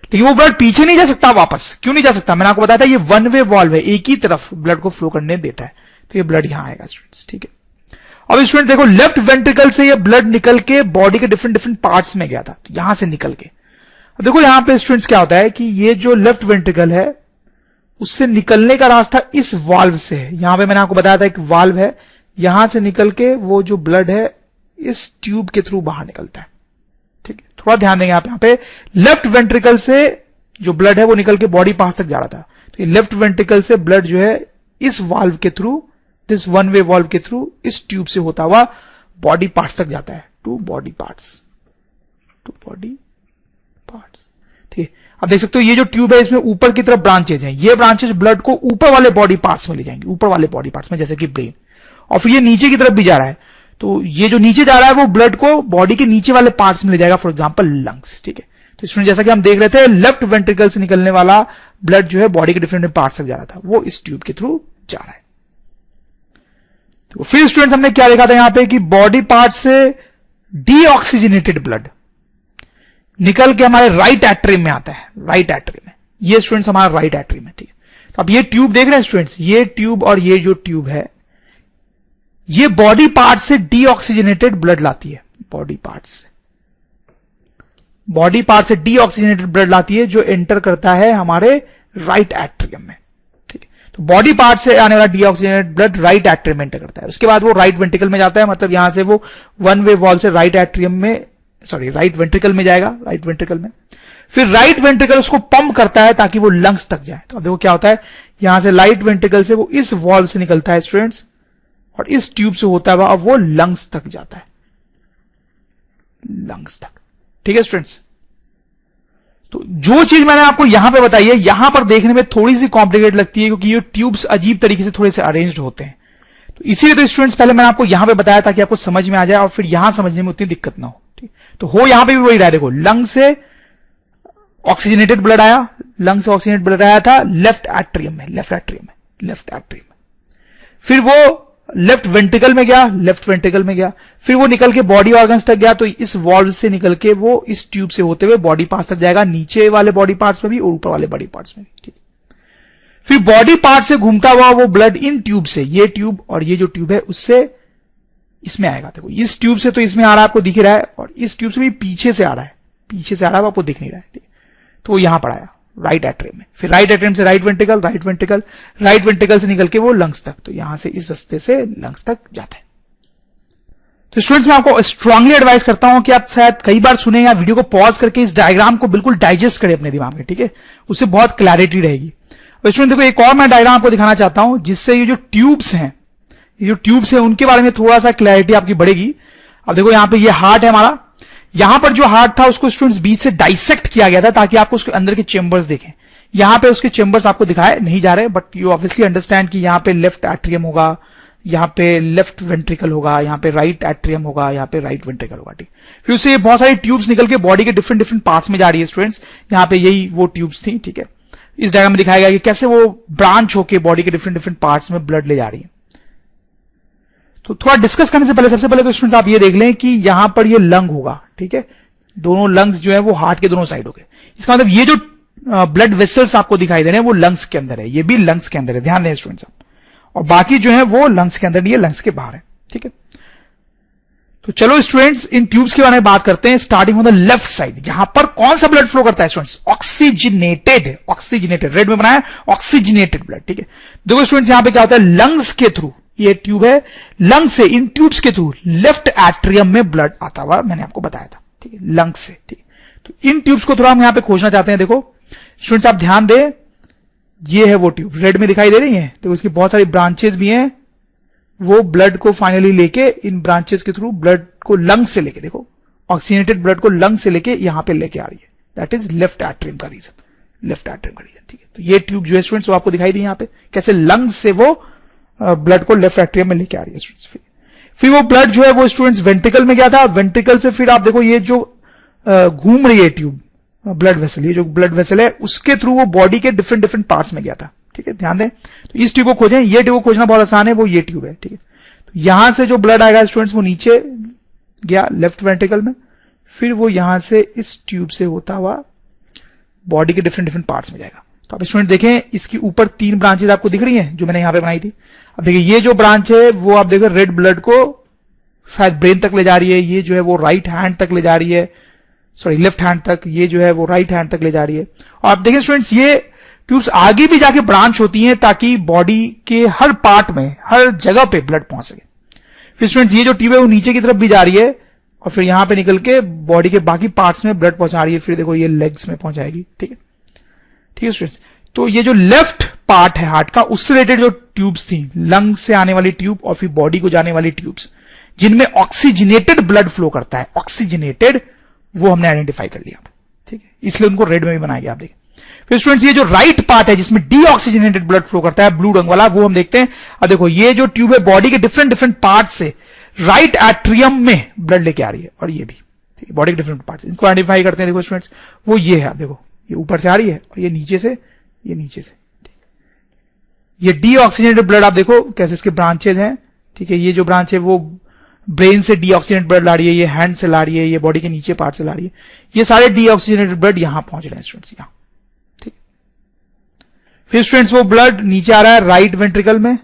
लेकिन वो ब्लड पीछे नहीं जा सकता वापस। क्यों नहीं जा सकता? मैंने आपको बताया था ये वन वे वाल्व है, एक ही तरफ ब्लड को फ्लो करने देता है, तो ये ब्लड यहां आएगा स्टूडेंट्स। ठीक है, अब स्टूडेंट देखो लेफ्ट वेंट्रिकल से ये ब्लड निकल के बॉडी के डिफरेंट डिफरेंट पार्ट्स में गया था, तो यहां से निकल के अब देखो यहां पे स्टूडेंट्स क्या होता है कि ये जो लेफ्ट वेंट्रिकल है उससे निकलने का रास्ता इस वाल्व से है। यहां पे मैंने आपको बताया था एक वाल्व है, यहां से निकल के वो जो ब्लड है इस ट्यूब के थ्रू बाहर निकलता है। ठीक है, थोड़ा ध्यान देंगे आप, यहां पे लेफ्ट वेंट्रिकल से जो ब्लड है वो निकल के बॉडी पार्ट्स तक जा रहा था, तो ये लेफ्ट वेंट्रिकल से ब्लड जो है इस वाल्व के through, this one way valve के थ्रू इस ट्यूब से होता हुआ बॉडी पार्ट्स तक जाता है, टू बॉडी पार्ट्स। ठीक है, अब देख सकते हो ये जो ट्यूब है इसमें ऊपर की तरफ ब्रांचेज हैं, ये ब्रांचेज ब्लड को ऊपर वाले बॉडी पार्ट्स में ले जाएंगे, ऊपर वाले बॉडी पार्ट्स में, जैसे कि ब्रेन, और फिर ये नीचे की तरफ भी जा रहा है, तो ये जो नीचे जा रहा है वो ब्लड को बॉडी के नीचे वाले पार्ट्स में ले जाएगा, फॉर एग्जांपल लंग्स। ठीक है, तो इसमें जैसा कि हम देख रहे थे लेफ्ट वेंट्रिकल से निकलने वाला ब्लड जो है बॉडी के डिफरेंट पार्ट्स तक जा रहा था, वो इस ट्यूब के थ्रू जा रहा है। तो फिर स्टूडेंट्स हमने क्या देखा था यहां पे कि बॉडी पार्ट से डीऑक्सीजनेटेड ब्लड निकल के हमारे राइट एट्रियम में आता है, राइट एट्रियम में, ये स्टूडेंट्स हमारा राइट एट्रियम है। ठीक है, तो अब ये ट्यूब देख रहे हैं स्टूडेंट्स, ये ट्यूब और ये जो ट्यूब है ये बॉडी पार्ट से डीऑक्सीजनेटेड ब्लड लाती है, बॉडी पार्ट से डीऑक्सीजनेटेड ब्लड लाती है, जो एंटर करता है हमारे राइट एट्रियम में। ठीक है, तो बॉडी पार्ट से आने वाला डीऑक्सीजनेटेड ब्लड राइट एट्रियम में एंटर करता है, उसके बाद वो राइट वेंट्रिकल में जाता है, मतलब यहां से वो वन वे वॉल्व से राइट वेंट्रिकल में जाएगा, राइट वेंट्रिकल में, फिर राइट वेंट्रिकल उसको पंप करता है ताकि वो लंग्स तक जाए। तो अब देखो क्या होता है, यहां से राइट वेंट्रिकल से वो इस वॉल्व से निकलता है स्टूडेंट्स, और इस ट्यूब से होता है अब वो लंग्स तक जाता है, लंग्स तक। ठीक है स्टूडेंट्स, तो जो चीज मैंने आपको यहां पे बताई है, यहां पर देखने में थोड़ी सी कॉम्प्लिकेट लगती है क्योंकि ये ट्यूब्स अजीब तरीके से थोड़े से अरेंज्ड होते हैं, तो इसीलिए तो स्टूडेंट्स पहले मैंने आपको यहां पे बताया ताकि आपको समझ में आ जाए और फिर यहां समझने में उतनी दिक्कत ना हो। ठीक, तो हो यहां पे भी वही रहा है, देखो लंग से ऑक्सीजनेटेड ब्लड आया, लंग से ऑक्सीजनेटेड ब्लड आया था लेफ्ट एट्रियम में, फिर वो लेफ्ट वेंट्रिकल में गया, फिर वो निकल के बॉडी ऑर्गन्स तक गया, तो इस वॉल्व से निकल के वो इस ट्यूब से होते हुए बॉडी पार्ट्स तक जाएगा, नीचे वाले बॉडी पार्ट्स में भी और ऊपर वाले बॉडी पार्ट्स में भी। ठीक, फिर बॉडी पार्ट से घूमता हुआ वो ब्लड इन ट्यूब से, ये ट्यूब और ये जो ट्यूब है उससे इसमें आएगा। देखो इस ट्यूब से तो इसमें आ रहा है, आपको दिख रहा है, और इस ट्यूब से भी पीछे से आ रहा है, आपको दिख नहीं रहा है। तो वो यहां पर आया राइट एट्रियम में, फिर राइट एट्रियम से राइट वेंट्रिकल से निकल के वो लंग्स तक, तो यहां से इस रास्ते से लंग्स तक जाता है। तो स्टूडेंट्स मैं आपको स्ट्रांगली एडवाइस करता हूं कि आप शायद कई बार सुने या वीडियो को पॉज करके इस डायग्राम को बिल्कुल डाइजेस्ट करें अपने दिमाग में। ठीक है, उससे बहुत क्लैरिटी रहेगी। और स्टूडेंट देखो एक और मैं डायग्राम आपको दिखाना चाहता हूं जिससे ये जो ट्यूब्स हैं, उनके बारे में थोड़ा सा क्लैरिटी आपकी बढ़ेगी। अब देखो यहां पे ये हार्ट है हमारा, यहां पर जो हार्ट था उसको स्टूडेंट्स बीच से डाइसेक्ट किया गया था ताकि आपको उसके अंदर के चेंबर्स देखें। यहां पे उसके चेंबर्स आपको दिखाए नहीं जा रहे, बट यू ऑब्वियसली अंडरस्टैंड कि यहां पे लेफ्ट एट्रियम होगा, यहां पे लेफ्ट वेंट्रिकल होगा, यहां पे राइट एट्रियम होगा, यहां पे राइट वेंट्रिकल होगा। ठीक, फिर उससे बहुत सारी ट्यूब्स निकल के बॉडी के डिफरेंट पार्ट्स में जा रही है स्टूडेंट्स, यहां पे यही वो ट्यूब्स थी। ठीक है, इस डायग्राम में दिखाया गया कि कैसे वो ब्रांच होके बॉडी के डिफरेंट पार्ट्स में ब्लड ले जा रही है। तो थोड़ा डिस्कस करने से पहले सबसे पहले तो स्टूडेंट्स आप ये देख लें कि यहां पर ये लंग होगा। ठीक है, दोनों लंग्स जो है वो हार्ट के दोनों साइड हो गए, इसका मतलब ये जो ब्लड वेसल्स आपको दिखाई दे रहे हैं वो लंग्स के अंदर है, ये भी लंग्स के अंदर है, ध्यान दें स्टूडेंट्स आप, और बाकी जो है वो लंग्स के अंदर नहीं है, लंग्स के बाहर है। ठीक है, तो चलो स्टूडेंट्स इन ट्यूब्स के बारे में बात करते हैं, starting on the left side, जहां पर कौन सा ब्लड फ्लो करता है स्टूडेंट्स, ऑक्सीजनेटेड रेड में बनाया ऑक्सीजनेटेड ब्लड। ठीक है, देखो स्टूडेंट्स यहां पे क्या होता है, लंग्स के थ्रू, ये ट्यूब है, लंग से इन ट्यूब्स के थ्रू लेफ्ट एट्रियम में ब्लड आता हुआ मैंने आपको बताया था। ठीक है, लंग्स से। ठीक, तो इन ट्यूब्स को थोड़ा हम यहां पे खोजना चाहते हैं। देखो स्टूडेंट्स आप ध्यान दें, ये है वो ट्यूब रेड में दिखाई दे रही है, तो इसकी बहुत सारी ब्रांचेस भी हैं, वो ब्लड को फाइनली लेके इन ब्रांचेस के थ्रू ब्लड को लंग से लेके, देखो ऑक्सीजनेटेड ब्लड को लंग से लेके यहां पे लेके आ रही है, दैट इज लेफ्ट एट्रियम का रीजन। ठीक है, तो ये ट्यूब जो है स्टूडेंट्स वो आपको दिखाई दी यहां पे, कैसे लंग से वो ब्लड को लेफ्ट एट्रियम में लेके आ रही है स्टूडेंट्स। फिर वो ब्लड जो है वो स्टूडेंट्स वेंट्रिकल में गया था, वेंट्रिकल से फिर आप देखो ये जो घूम रही है ट्यूब, ब्लड वेसल, ये जो ब्लड वेसल है उसके थ्रू वो बॉडी के डिफरेंट डिफरेंट पार्ट्स में गया था। ठीक है, ध्यान दें। तो इस ट्यूब को खोजें, ये ट्यूब को खोजना बहुत आसान है, वो ये ट्यूब है। ठीक है, तो यहां से जो ब्लड आएगा स्टूडेंट्स वो नीचे गया लेफ्ट वेंट्रिकल में, फिर वो यहां से इस ट्यूब से होता हुआ बॉडी के डिफरेंट डिफरेंट पार्ट्स में जाएगा। तो आप स्टूडेंट देखें, इसकी ऊपर 3 ब्रांचेज आपको दिख रही हैं जो मैंने यहां पे बनाई थी। अब देखिए ये जो ब्रांच है वो आप देखो रेड ब्लड को शायद ब्रेन तक ले जा रही है, ये जो है वो राइट हैंड तक ले जा रही है, सॉरी लेफ्ट हैंड तक, ये जो है वो राइट हैंड तक ले जा रही है। और आप देखें स्टूडेंट्स ये ट्यूब्स आगे भी जाके ब्रांच होती हैं ताकि बॉडी के हर पार्ट में, हर जगह पे ब्लड पहुंच सके। फिर स्टूडेंट्स ये जो ट्यूब है वो नीचे की तरफ भी जा रही है और फिर यहां पे निकल के बॉडी के बाकी पार्ट्स में ब्लड पहुंचा रही है। फिर देखो ये लेग्स में पहुंचाएगी। ठीक है, ठीक है स्टूडेंट्स। तो ये जो लेफ्ट पार्ट है हार्ट का, उससे रिलेटेड जो ट्यूब्स थी, लंग से आने वाली ट्यूब और फिर बॉडी को जाने वाली ट्यूब्स जिनमें ऑक्सीजनेटेड ब्लड फ्लो करता है, ऑक्सीजनेटेड, वो हमने आइडेंटिफाई कर लिया। ठीक है, इसलिए उनको रेड में भी बनाया गया। आप देखिए फिर स्टूडेंट्स ये जो राइट पार्ट है जिसमें डीऑक्सीजनेटेड ब्लड फ्लो करता है, ब्लू रंग वाला, वो हम देखते हैं। अब देखो ये जो ट्यूब है बॉडी के डिफरेंट डिफरेंट पार्ट से राइट एट्रियम में ब्लड लेके आ रही है, और ये भी ठीक है, बॉडी के डिफरेंट पार्ट, इनको आइडेंटिफाई करते हैं। देखो स्टूडेंट्स वो ये है, आप देखो ये ऊपर से आ रही है और ये नीचे से, ये नीचे से। ये डीऑक्सीजनेटेड ब्लड आप देखो कैसे इसके ब्रांचेज हैं। ठीक है, ये जो ब्रांच है वो ब्रेन से डीऑक्सीजनेटेड ब्लड ला रही है, ये हैंड से ला रही है, ये बॉडी के नीचे पार्ट से ला रही है। ये सारे डीऑक्सीजनेटेड ब्लड यहां पहुंच रहे हैं स्टूडेंट्स, यहां। ठीक, फिर स्टूडेंट्स वो ब्लड नीचे आ रहा है राइट वेंट्रिकल में,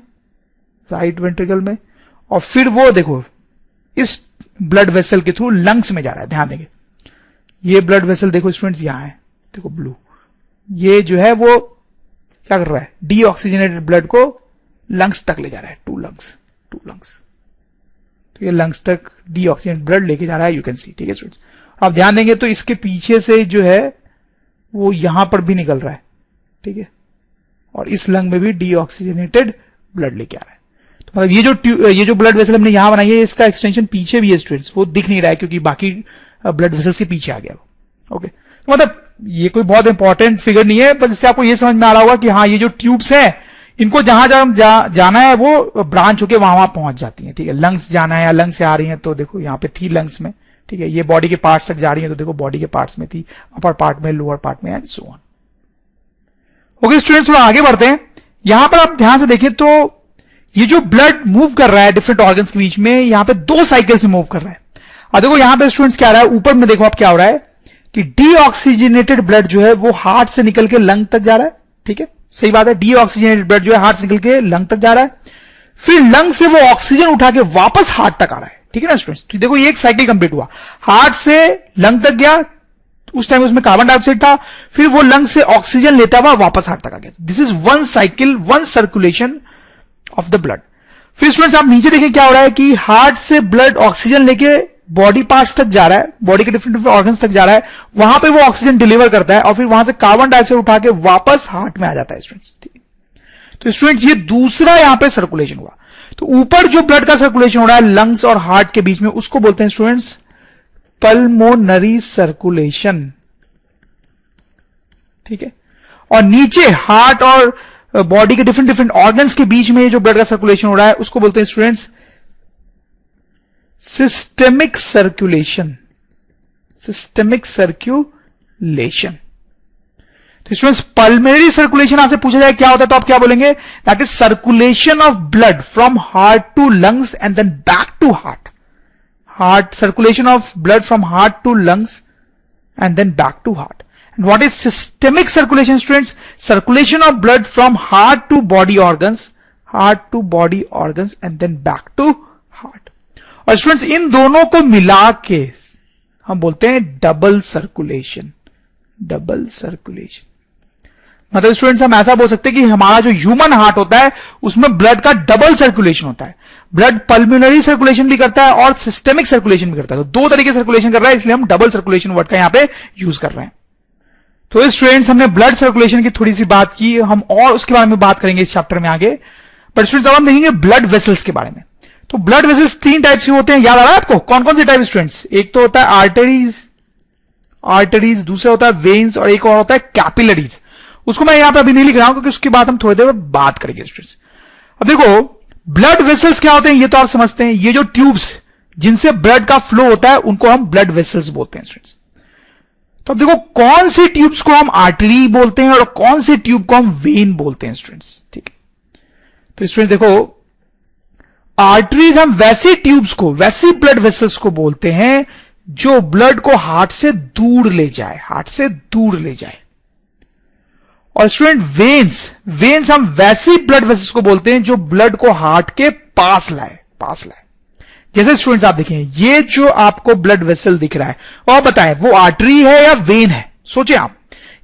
राइट वेंट्रिकल में, और फिर वो देखो इस ब्लड वेसल के थ्रू लंग्स में जा रहा है। ध्यान देंगे ये ब्लड वेसल देखो स्टूडेंट्स यहां है, देखो ब्लू, ये जो है वो क्या कर रहा है, डीऑक्सीजनेटेड ब्लड को लंग्स तक ले जा रहा है, टू लंग्स। तो ये लंग्स तक डीऑक्सीजनेटेड ब्लड लेके जा रहा है, यू कैन सी। ठीक है स्टूडेंट्स, आप ध्यान देंगे तो इसके पीछे से जो है वो यहां पर भी निकल रहा है। ठीक है, और इस लंग में भी डीऑक्सीजनेटेड ब्लड लेके आ रहा है। तो मतलब ये जो ब्लड वेसल हमने यहां बनाई है, इसका एक्सटेंशन पीछे भी है स्टूडेंट्स, वो दिख नहीं रहा है क्योंकि बाकी ब्लड वेसल्स के पीछे आ गया वो। ओके, तो मतलब ये कोई बहुत इंपॉर्टेंट फिगर नहीं है, बस इससे आपको ये समझ में आ रहा होगा कि हाँ ये जो ट्यूब्स हैं इनको जहां जहां जाना है वो ब्रांच होके वहां पहुंच जाती हैं। ठीक है, लंग्स जाना है या लंग्स से आ रही हैं तो देखो यहां पे थी लंग्स में। ठीक है, ये बॉडी के पार्ट्स तक जा रही है तो देखो बॉडी के पार्ट्स में थी, अपर पार्ट में, लोअर पार्ट में, and so on. Okay students, थोड़ा आगे बढ़ते हैं। यहां पर आप ध्यान से देखें तो ये जो ब्लड मूव कर रहा है डिफरेंट ऑर्गन्स के बीच में, यहां पे 2 साइकिल्स में मूव कर रहा है। अब देखो यहां पे स्टूडेंट्स क्या आ रहा है, ऊपर में देखो आप क्या हो रहा है कि डीऑक्सीजनेटेड ब्लड जो है वो हार्ट से निकल के लंग तक जा रहा है। ठीक है, सही बात है, डीऑक्सीजनेटेड ब्लड जो है हार्ट से निकल के लंग तक जा रहा है, फिर लंग से वो ऑक्सीजन उठा के वापस हार्ट तक आ रहा है। ठीक है ना स्टूडेंट्स, तो देखो ये एक साइकिल कंप्लीट हुआ, हार्ट से लंग तक गया, उस टाइम उसमें कार्बन डाइऑक्साइड था, फिर वो लंग से ऑक्सीजन लेता हुआ वापस हार्ट तक आ गया। This is one cycle, one circulation of the blood. फिर स्टूडेंट्स आप नीचे देखें क्या हो रहा है कि हार्ट से ब्लड ऑक्सीजन लेके बॉडी पार्ट्स तक जा रहा है, बॉडी के डिफरेंट डिफरेंट ऑर्गन्स तक जा रहा है, वहां पे वो ऑक्सीजन डिलीवर करता है और फिर वहां से कार्बन डाइऑक्साइड उठा के वापस हार्ट में आ जाता है स्टूडेंट्स। ठीक है, तो स्टूडेंट्स ये दूसरा यहां पे सर्कुलेशन हुआ। तो ऊपर जो ब्लड का सर्कुलेशन हो रहा है लंग्स और हार्ट के बीच में, उसको बोलते हैं स्टूडेंट्स पल्मोनरी सर्कुलेशन। ठीक है, और नीचे हार्ट और बॉडी के डिफरेंट डिफरेंट ऑर्गन्स के बीच में जो ब्लड का सर्कुलेशन हो रहा है उसको बोलते हैं students systemic circulation. Systemic circulation. तो स्टूडेंट्स पल्मोनरी सर्कुलेशन आपसे पूछा जाए क्या होता है तो आप क्या बोलेंगे, that is circulation of blood from heart to lungs and then back to heart. Heart, circulation of blood from heart to lungs and then back to heart. And what is systemic circulation students? Circulation of blood from heart to body organs and then back to heart. और students in दोनों को मिला के हम बोलते हैं double circulation. Double circulation मतलब students हम ऐसा बोल सकते हैं कि हमारा जो ह्यूमन हार्ट होता है उसमें ब्लड का डबल सर्कुलेशन होता है। ब्लड पल्मोनरी सर्कुलेशन भी करता है और सिस्टेमिक सर्कुलेशन भी करता है, तो 2 तरीके सर्कुलेशन कर रहा है, इसलिए हम डबल सर्कुलेशन वर्ड का यहां पे यूज कर रहे हैं। तो स्टूडेंट्स हमने ब्लड सर्कुलेशन की थोड़ी सी बात की, हम और उसके बारे में बात करेंगे इस चैप्टर में आगे। बट स्टूडेंट्स अब हम देखेंगे ब्लड वेसल्स के बारे में। तो ब्लड वेसल्स 3 टाइप्स के होते हैं, याद आ रहा है आपको? कौन कौन से टाइप स्टूडेंट्स? एक तो होता है आर्टरीज, दूसरा होता है वेन्स और एक और होता है कैपिलरीज। उसको मैं यहां पे अभी नहीं लिख रहा हूं क्योंकि उसकी बात हम थोड़ी देर में बात करेंगे स्टूडेंट्स। अब देखो ब्लड वेसल्स क्या होते हैं ये तो आप समझते हैं, ये जो ट्यूब्स जिनसे ब्लड का फ्लो होता है उनको हम ब्लड वेसल्स बोलते हैं स्टूडेंट्स। तो अब देखो कौन सी ट्यूब्स को हम आर्टरी बोलते हैं और कौन सी ट्यूब को हम वेन बोलते हैं स्टूडेंट्स, ठीक है। तो स्टूडेंट्स देखो, आर्टरीज हम वैसी ट्यूब्स को, वैसी ब्लड वेसल्स को बोलते हैं जो ब्लड को हार्ट से दूर ले जाए, हार्ट से दूर ले जाए। और स्टूडेंट वेन्स हम वैसी ब्लड वेसल्स को बोलते हैं जो ब्लड को हार्ट के पास लाए, पास लाए। जैसे स्टूडेंट्स आप देखें, ये जो आपको ब्लड वेसल दिख रहा है और बताएं वो आर्टरी है या वेन है। सोचिए आप,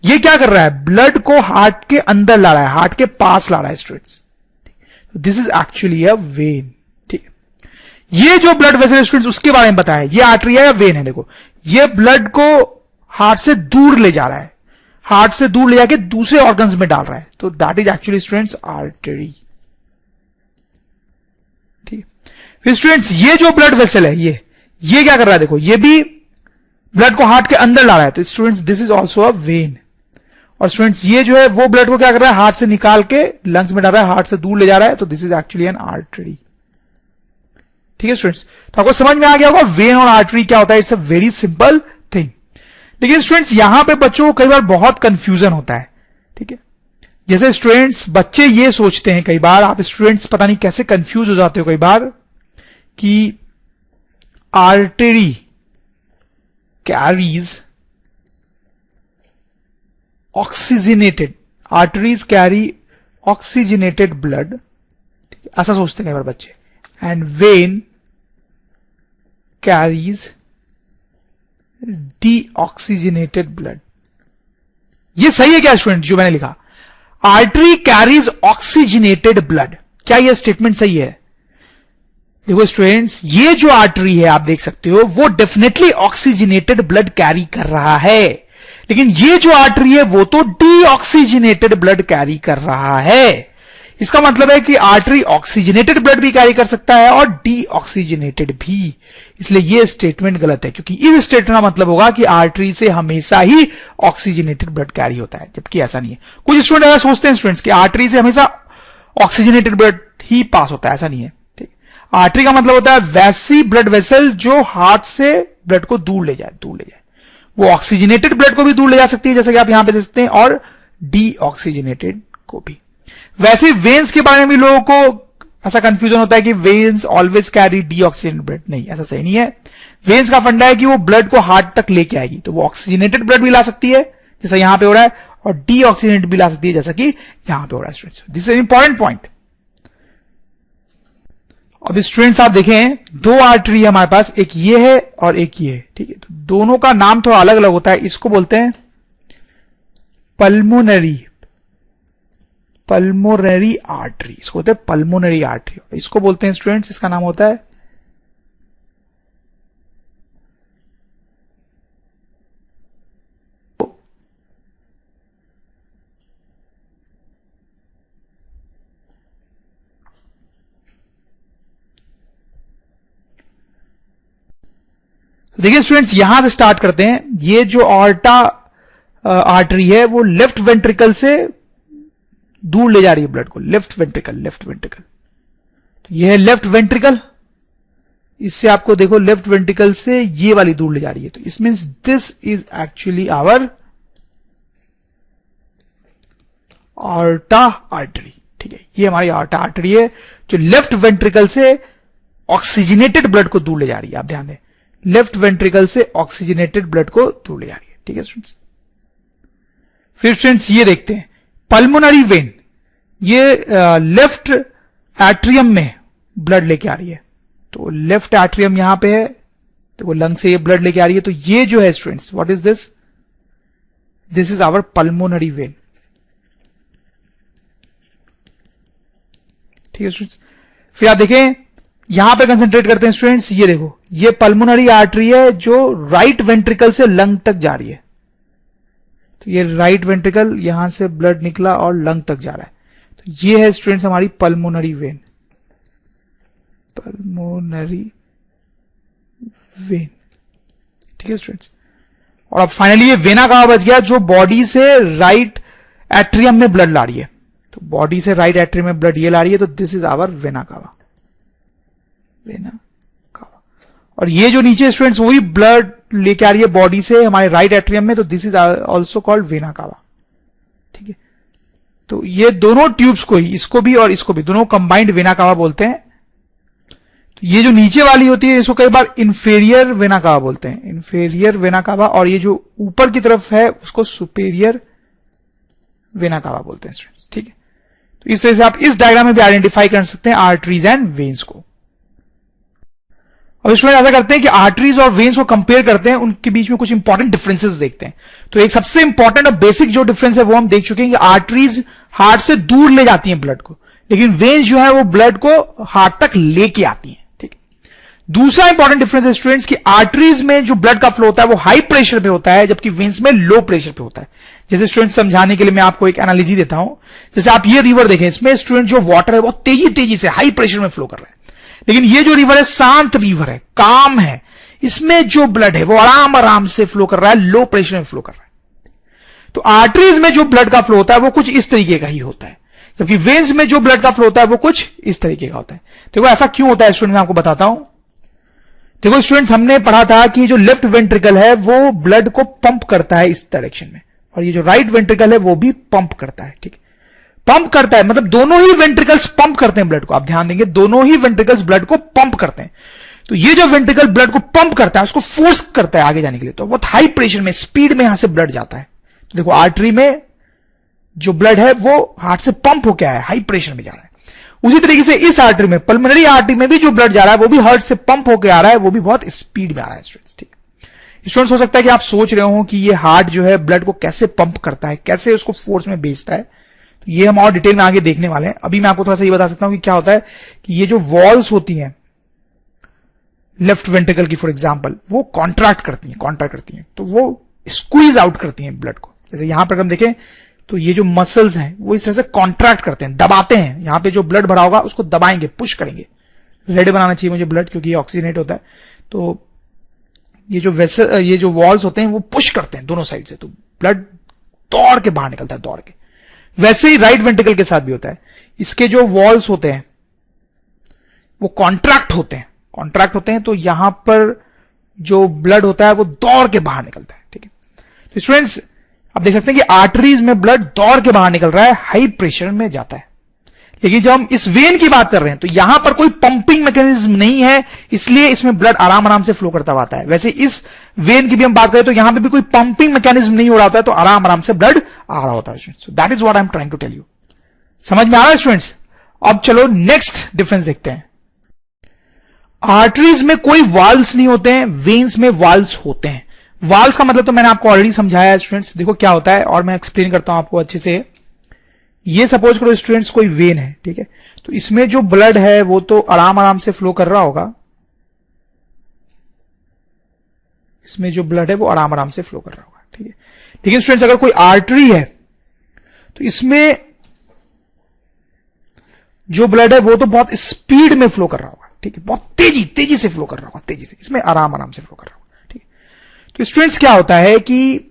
ये क्या कर रहा है, ब्लड को हार्ट के अंदर ला रहा है, हार्ट के पास ला रहा है students. This is actually a when, ठीक है। ये जो ब्लड वेसल स्टूडेंट्स उसके बारे में बताया, ये आर्टरी है या वेन है। देखो ये ब्लड को हार्ट से दूर ले जा रहा है, हार्ट से दूर ले जाके दूसरे ऑर्गन्स में डाल रहा है, तो that is actually students artery, ठीक है। फिर स्टूडेंट्स ये जो ब्लड वेसल है, ये क्या कर रहा है, देखो ये भी ब्लड को हार्ट के अंदर ला रहा है, तो students this is also a when. और स्टूडेंट्स ये जो है वो ब्लड को क्या कर रहा है, हार्ट से निकाल के लंग्स में डाल रहा है, हार्ट से दूर ले जा रहा है, तो this is actually an artery, ठीक है स्टूडेंट्स। तो आपको समझ में आ गया होगा वेन और आर्टरी क्या होता है, it's a very simple thing. लेकिन स्टूडेंट्स यहां पे बच्चों को कई बार बहुत कंफ्यूजन होता है, ठीक है। जैसे स्टूडेंट्स बच्चे ये सोचते हैं, कई बार आप स्टूडेंट्स पता नहीं कैसे कंफ्यूज हो जाते हो कई बार, कि artery carries oxygenated, arteries carry oxygenated blood, ऐसा सोचते हैं कई बार बच्चे, and when carries deoxygenated blood. ये सही है क्या स्टूडेंट जो मैंने लिखा, आर्टरी कैरीज ऑक्सीजनेटेड ब्लड, क्या यह स्टेटमेंट सही है? देखो स्टूडेंट्स, ये जो आर्टरी है आप देख सकते हो वो डेफिनेटली ऑक्सीजनेटेड ब्लड कैरी कर रहा है, लेकिन ये जो आर्टरी है वो तो डीऑक्सीजनेटेड ब्लड कैरी कर रहा है। इसका मतलब है कि आर्टरी ऑक्सीजनेटेड ब्लड भी कैरी कर सकता है और डीऑक्सीजनेटेड भी, इसलिए ये स्टेटमेंट गलत है, क्योंकि इस स्टेटमेंट का मतलब होगा कि आर्टरी से हमेशा ही ऑक्सीजनेटेड ब्लड कैरी होता है, जबकि ऐसा नहीं है। कुछ स्टूडेंट ऐसा सोचते हैं स्टूडेंट्स कि आर्टरी से हमेशा ऑक्सीजनेटेड ब्लड ही पास होता है, ऐसा नहीं है, ठीक। आर्टरी का मतलब होता है वैसी ब्लड वेसल जो हार्ट से ब्लड को दूर ले जाए, दूर ले जाए। वो ऑक्सीजनेटेड ब्लड को भी दूर ले जा सकती है, जैसे कि आप यहां पे देख सकते हैं, और डीऑक्सीजनेटेड को भी। वैसे वेन्स के बारे में भी लोगों को ऐसा कंफ्यूजन होता है कि veins always carry deoxygenated blood, नहीं, ऐसा सही नहीं है। वेन्स का फंडा है कि वो ब्लड को हार्ट तक लेके आएगी, तो वो ऑक्सीजनेटेड ब्लड भी ला सकती है जैसा यहां पे हो रहा है, और डीऑक्सीजनेटेड भी ला सकती है जैसा कि यहां पे हो रहा है students. This is an important point. अब स्टूडेंट्स आप देखें, दो आर्टरी है हमारे पास, एक ये है और एक ये है, ठीक है। तो दोनों का नाम थोड़ा अलग अलग होता है, इसको बोलते हैं पल्मोनरी आर्टरी, इसको बोलते हैं पल्मोनरी आर्टरी, इसको बोलते हैं स्टूडेंट्स, इसका नाम होता है देखिए स्टूडेंट्स, यहां से स्टार्ट करते हैं। ये जो ऑर्टा आर्टरी है वो लेफ्ट वेंट्रिकल से दूर ले जा रही है ब्लड को, लेफ्ट वेंट्रिकल। तो ये है लेफ्ट वेंट्रिकल, इससे आपको देखो लेफ्ट वेंट्रिकल से ये वाली दूर ले जा रही है, तो इस means this is actually our aorta artery, ठीक है। ये हमारी ऑर्टा आर्टरी है जो लेफ्ट वेंट्रिकल से ऑक्सीजनेटेड ब्लड को दूर ले जा रही है। आप ध्यान दें, लेफ्ट वेंट्रिकल से ऑक्सीजनेटेड ब्लड को दूर ले जा रही है, ठीक है स्टूडेंट्स। फिर स्टूडेंट्स ये देखते हैं पल्मोनरी वेन, ये लेफ्ट एट्रियम में ब्लड लेके आ रही है, तो लेफ्ट एट्रियम यहां पे है, तो वो लंग से ये ब्लड लेके आ रही है, तो ये जो है students, what is this, this is our pulmonary vein, ठीक है स्टूडेंट्स। फिर आप देखें, यहां पे कंसंट्रेट करते हैं स्टूडेंट्स, ये देखो ये पल्मोनरी आर्टरी है जो राइट वेंट्रिकल से लंग तक जा रही है, तो ये राइट वेंट्रिकल, यहां से ब्लड निकला और लंग तक जा रहा है, तो ये है स्टूडेंट्स हमारी पल्मोनरी वेन, ठीक है स्टूडेंट्स। और अब फाइनली ये वेना कहां बच गया, जो बॉडी से राइट एट्रियम में ब्लड ला रही है, तो बॉडी से राइट एट्रियम में ब्लड ये ला रही है, तो this is our vena cava, vena cava. और ये जो नीचे स्टूडेंट्स वही ब्लड लेके आ रही है बॉडी से हमारे राइट एट्रियम में, तो this is also called vena cava, ठीक है। तो ये दोनों ट्यूब्स को ही, इसको भी और इसको भी, दोनों कंबाइंड वेना कावा बोलते हैं। तो ये जो नीचे वाली होती है इसको कई बार इंफेरियर वेना कावा बोलते हैं, इंफेरियर वेना कावा, और ये जो ऊपर की तरफ है उसको सुपेरियर वेना कावा बोलते हैं स्टूडेंट्स, ठीक है। तो इस तरह से आप इस डायग्राम में भी आइडेंटिफाई कर सकते हैं आर्टरीज एंड वेन्स को। अब स्टूडेंट ऐसा करते हैं कि आर्टरीज और वेन्स को कंपेयर करते हैं, उनके बीच में कुछ इंपॉर्टेंट डिफरेंसेस देखते हैं। तो एक सबसे इंपॉर्टेंट और बेसिक जो डिफरेंस है वो हम देख चुके हैं कि आर्टरीज हार्ट से दूर ले जाती हैं ब्लड को, लेकिन वेन्स जो है वो ब्लड को हार्ट तक लेके आती हैं, ठीक है। दूसरा इंपॉर्टेंट डिफरेंस है स्टूडेंट्स की आर्टरीज में जो ब्लड का फ्लो होता है वो हाई प्रेशर पे होता है, जबकि वेन्स में लो प्रेशर पे होता है। जैसे स्टूडेंट समझाने के लिए मैं आपको एक एनालॉजी देता हूं, जैसे आप ये रिवर देखें, इसमें स्टूडेंट जो वाटर है बहुत तेजी तेजी से हाई प्रेशर में फ्लो कर रहा है, लेकिन ये जो रिवर है शांत रिवर है, काम है, इसमें जो ब्लड है वो आराम आराम से फ्लो कर रहा है, लो प्रेशर में फ्लो कर रहा है। तो आर्टरीज में जो ब्लड का फ्लो होता है वो कुछ इस तरीके का ही होता है, जबकि वेन्स में जो ब्लड का फ्लो होता है वो कुछ इस तरीके का होता है। देखो ऐसा क्यों होता है स्टूडेंट, मैं आपको बताता हूं। देखो स्टूडेंट्स, हमने पढ़ा था कि जो लेफ्ट वेंट्रिकल है वो ब्लड को पंप करता है इस डायरेक्शन में, और ये जो राइट वेंट्रिकल है वो भी पंप करता है, ठीक है। पंप करता है मतलब दोनों ही वेंट्रिकल्स पंप करते हैं ब्लड को, आप ध्यान देंगे दोनों ही वेंट्रिकल्स ब्लड को पंप करते हैं। तो ये जो वेंट्रिकल ब्लड को पंप करता है उसको फोर्स करता है आगे जाने के लिए, तो बहुत हाई प्रेशर में स्पीड में यहां से ब्लड जाता है। तो देखो आर्टरी में जो ब्लड है वो हार्ट से पंप होकर आया है, हाई प्रेशर में जा रहा है। उसी तरीके से इस आर्टरी में, पल्मोनरी आर्टरी में भी जो ब्लड जा रहा है वो भी हार्ट से पंप होकर आ रहा है, वो भी बहुत स्पीड में आ रहा है स्टूडेंट्स, ठीक है। स्टूडेंट्स हो सकता है कि आप सोच रहे हो कि ये हार्ट जो है ब्लड को कैसे पंप करता है, कैसे उसको फोर्स में भेजता है, तो ये हम और डिटेल में आगे देखने वाले हैं। अभी मैं आपको थोड़ा सा ये बता सकता हूं कि क्या होता है कि ये जो वॉल्स होती हैं लेफ्ट वेंट्रिकल की फॉर एग्जांपल, वो कॉन्ट्रैक्ट करती हैं, तो वो स्क्वीज आउट करती हैं ब्लड को। जैसे यहां पर हम देखें तो ये जो मसल्स हैं वो इस तरह से कॉन्ट्रैक्ट करते हैं, दबाते हैं, यहां पे जो ब्लड भरा होगा उसको दबाएंगे, पुश करेंगे। रेड बनाना चाहिए मुझे ब्लड, क्योंकि ये ऑक्सीजनेट होता है। तो ये जो वेसल, ये जो वॉल्स होते हैं वो पुश करते हैं दोनों साइड से, तो ब्लड दौड़ के बाहर निकलता है, दौड़ के। वैसे ही राइट वेंट्रिकल के साथ भी होता है, इसके जो वॉल्स होते हैं वो कॉन्ट्रैक्ट होते हैं, तो यहां पर जो ब्लड होता है वो दौड़ के बाहर निकलता है, ठीक है। तो स्टूडेंट्स आप देख सकते हैं कि आर्टरीज में ब्लड दौड़ के बाहर निकल रहा है, हाई प्रेशर में जाता है। लेकिन जब हम इस वेन की बात कर रहे हैं तो यहां पर कोई पंपिंग मैकेनिज्म नहीं है, इसलिए इसमें ब्लड आराम आराम से फ्लो करता हुआ आता है। वैसे इस वेन की भी हम बात करें तो यहां पे भी कोई पंपिंग मैकेनिज्म नहीं हो रहा होता है, तो आराम आराम से ब्लड आ रहा होता है। So that is what I am trying to tell you. समझ में आ रहा है स्टूडेंट्स? अब चलो नेक्स्ट डिफरेंस देखते हैं। आर्टरीज में कोई वाल्व्स नहीं होते हैं, वेन्स में वाल्व्स होते हैं। वाल्व्स का मतलब तो मैंने आपको ऑलरेडी समझाया है स्टूडेंट्स। देखो क्या होता है, और मैं एक्सप्लेन करता हूं आपको अच्छे से। ये सपोज करो स्टूडेंट्स कोई वेन है, ठीक है, तो इसमें जो ब्लड है वो तो आराम आराम से फ्लो कर रहा होगा, इसमें जो ब्लड है वो आराम आराम से फ्लो कर रहा होगा, ठीक है। लेकिन स्टूडेंट्स अगर कोई आर्टरी है तो इसमें जो ब्लड है वो तो बहुत स्पीड में फ्लो कर रहा होगा, ठीक है, बहुत तेजी से फ्लो कर रहा होगा, तेजी से, इसमें आराम आराम से फ्लो कर रहा होगा, ठीक है। तो स्टूडेंट्स क्या होता है कि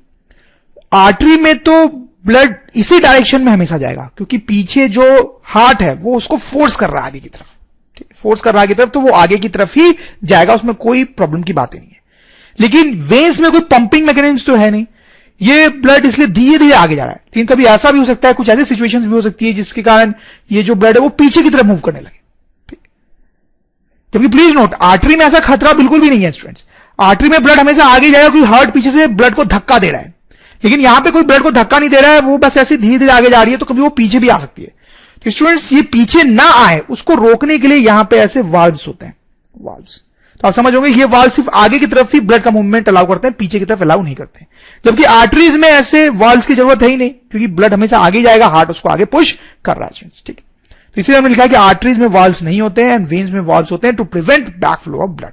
आर्टरी में तो ब्लड इसी डायरेक्शन में हमेशा जाएगा, क्योंकि पीछे जो हार्ट है वो उसको फोर्स कर रहा है आगे की तरफ, ठीक है, फोर्स कर रहा है आगे की तरफ, तो वो आगे की तरफ ही जाएगा, उसमें कोई प्रॉब्लम की बात ही नहीं है। लेकिन वेन्स में कोई पंपिंग मैकेनिज्म तो है नहीं, ये ब्लड इसलिए धीरे धीरे आगे जा रहा है। लेकिन कभी ऐसा भी हो सकता है, कुछ ऐसी सिचुएशंस भी हो सकती है जिसके कारण ये जो ब्लड है वो पीछे की तरफ मूव करने लगे। जबकि प्लीज नोट, आर्टरी में ऐसा खतरा बिल्कुल भी नहीं है स्टूडेंट्स। आर्टरी में ब्लड हमेशा आगे जाएगा क्योंकि हार्ट पीछे से ब्लड को धक्का दे रहा है, लेकिन यहां पे कोई ब्लड को धक्का नहीं दे रहा है, वो बस ऐसे धीरे धीरे आगे जा रही है, तो कभी वो पीछे भी आ सकती है। तो स्टूडेंट्स ये पीछे ना आए उसको रोकने के लिए यहां पे ऐसे वाल्व्स होते हैं, वाल्व्स। तो आप समझोगे ये वाल्व सिर्फ आगे की तरफ ही ब्लड का मूवमेंट अलाउ करते हैं, पीछे की तरफ अलाउ नहीं करते। जबकि आर्टरीज में ऐसे वाल्व्स की जरूरत है ही नहीं, क्योंकि ब्लड हमेशा आगे जाएगा, हार्ट उसको आगे पुश कर रहा है स्टूडेंट्स, ठीक है। तो इसीलिए हमने लिखा है कि आर्टरीज में वाल्व्स नहीं होते हैं एंड वेन्स में वाल्व्स होते हैं to prevent back flow of blood.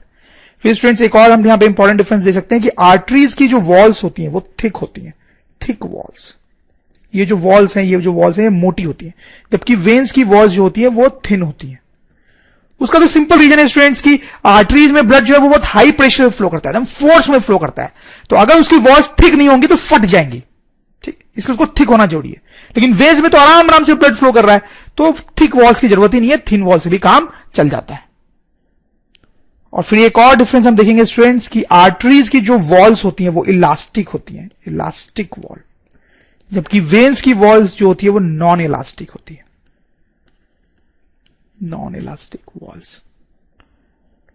फिर स्टूडेंट्स एक और हम यहां पे इंपॉर्टेंट डिफरेंस दे सकते हैं कि आर्टरीज की जो वॉल्स होती हैं वो थिक होती हैं, थिक वॉल्स। ये जो वॉल्स हैं, ये मोटी होती हैं, जबकि वेन्स की वॉल्स जो होती है वो थिन होती हैं। उसका तो सिंपल रीजन है स्टूडेंट्स की आर्टरीज में ब्लड जो है वो बहुत हाई प्रेशर में फ्लो करता है, एकदम फोर्स में फ्लो करता है। तो अगर उसकी वॉल्स थिक नहीं होंगी तो फट जाएंगी, ठीक, इसको थिक होना जरूरी है। लेकिन वेन्स में तो आराम से ब्लड फ्लो कर रहा है, तो थिक वॉल्स की जरूरत ही नहीं है, थिन वॉल से भी काम चल जाता है। और फिर एक और डिफरेंस हम देखेंगे स्टूडेंट्स की आर्टरीज की जो वॉल्स होती हैं वो इलास्टिक होती हैं, इलास्टिक वॉल, जबकि वेन्स की वॉल्स जो होती है वो नॉन इलास्टिक होती है, नॉन इलास्टिक वॉल्स।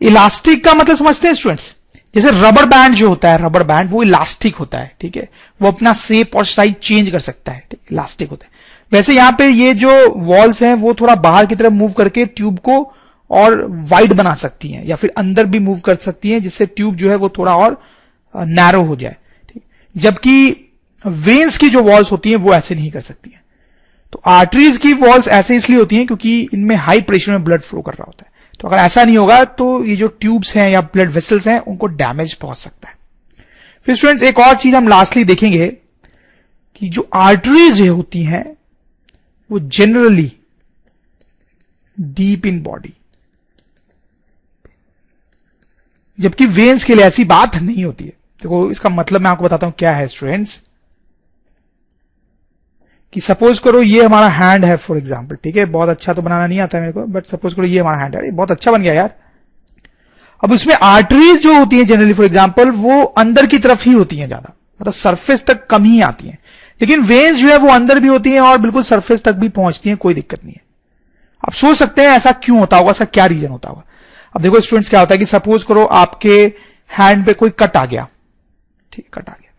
इलास्टिक का मतलब समझते हैं स्टूडेंट्स, जैसे रबर बैंड जो होता है, रबर बैंड वो इलास्टिक होता है, ठीक है, वो अपना शेप और साइज चेंज कर सकता है, इलास्टिक होता है। वैसे यहां पे ये जो वॉल्स हैं वो थोड़ा बाहर की तरफ मूव करके ट्यूब को और वाइड बना सकती हैं, या फिर अंदर भी मूव कर सकती हैं, जिससे ट्यूब जो है वो थोड़ा और नैरो हो जाए, ठीक। जबकि वेन्स की जो वॉल्स होती हैं वो ऐसे नहीं कर सकती हैं। तो आर्टरीज की वॉल्स ऐसे इसलिए होती हैं क्योंकि इनमें हाई प्रेशर में ब्लड फ्लो कर रहा होता है। तो अगर ऐसा नहीं होगा तो ये जो ट्यूब्स हैं या ब्लड वेसल्स हैं उनको डैमेज पहुंच सकता है। फिर स्टूडेंट्स एक और चीज हम लास्टली देखेंगे कि जो आर्टरीज होती हैं वो जनरली डीप इन बॉडी, जबकि वेन्स के लिए ऐसी बात नहीं होती है। देखो इसका मतलब मैं आपको बताता हूं क्या है स्टूडेंट्स, कि सपोज करो ये हमारा हैंड है फॉर एग्जांपल, ठीक है, बहुत अच्छा तो बनाना नहीं आता मेरे को, बट सपोज करो ये हमारा हैंड है, बहुत अच्छा बन गया यार। अब उसमें आर्टरीज जो होती हैं जनरली फॉर एग्जांपल वो अंदर की तरफ ही होती हैं ज्यादा, मतलब सरफेस तक कम ही आती हैं, लेकिन वेन्स जो है वो अंदर भी होती हैं और बिल्कुल सरफेस तक भी पहुंचती हैं, कोई दिक्कत नहीं है। आप सोच सकते हैं ऐसा क्यों होता होगा, ऐसा क्या रीजन होता होगा। अब देखो स्टूडेंट्स क्या होता है कि सपोज करो आपके हैंड पे कोई कट आ गया, ठीक, कट आ गया,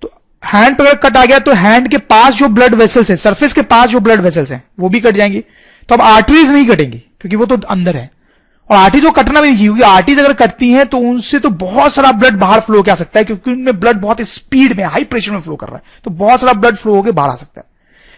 तो हैंड पे अगर कट आ गया तो हैंड के पास जो ब्लड वेसल्स है, सरफेस के पास जो ब्लड वेसल्स हैं वो भी कट जाएंगी। तो अब आर्टरीज नहीं कटेंगी क्योंकि वो तो अंदर है, और आर्टरीज को कटना भी नहीं चाहिए, क्योंकि आर्टरीज अगर कटती हैं तो उनसे तो बहुत सारा ब्लड बाहर फ्लो क्या सकता है, क्योंकि उनमें ब्लड बहुत स्पीड में हाई प्रेशर में फ्लो कर रहा है, तो बहुत सारा ब्लड फ्लो होकर बाहर आ सकता है।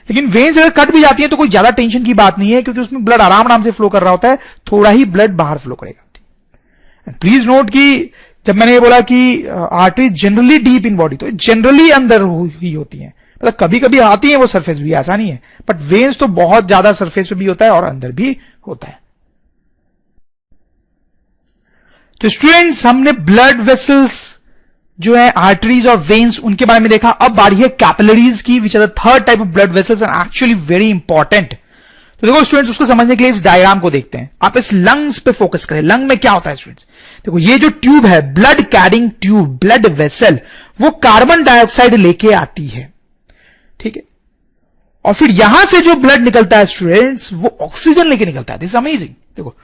लेकिन वेन्स अगर कट भी जाती है तो कोई ज्यादा टेंशन की बात नहीं है, क्योंकि उसमें ब्लड आराम से फ्लो कर रहा होता है, थोड़ा ही ब्लड बाहर फ्लो करेगा। प्लीज नोट कि जब मैंने ये बोला कि arteries generally deep in body, तो जनरली अंदर ही होती हैं, मतलब कभी कभी आती है वो सरफेस भी, ऐसा नहीं है, बट वेन्स तो बहुत ज्यादा सरफेस पे भी होता है और अंदर भी होता है। तो स्टूडेंट्स हमने ब्लड वेसल्स जो है आर्टरीज और वेन्स उनके बारे में देखा। अब बारी है कैपिलरीज की, which are the third type of blood vessels and actually very important. तो देखो स्टूडेंट्स उसको समझने के लिए इस डायग्राम को देखते हैं। आप इस लंग्स पे फोकस करें, लंग में क्या होता है स्टूडेंट्स, देखो ये जो ट्यूब है, blood carrying tube, blood vessel, वो कार्बन डाइऑक्साइड लेके आती है, ठीक है, और फिर यहां से जो ब्लड निकलता है स्टूडेंट्स वो ऑक्सीजन लेके निकलता है। This is amazing. देखो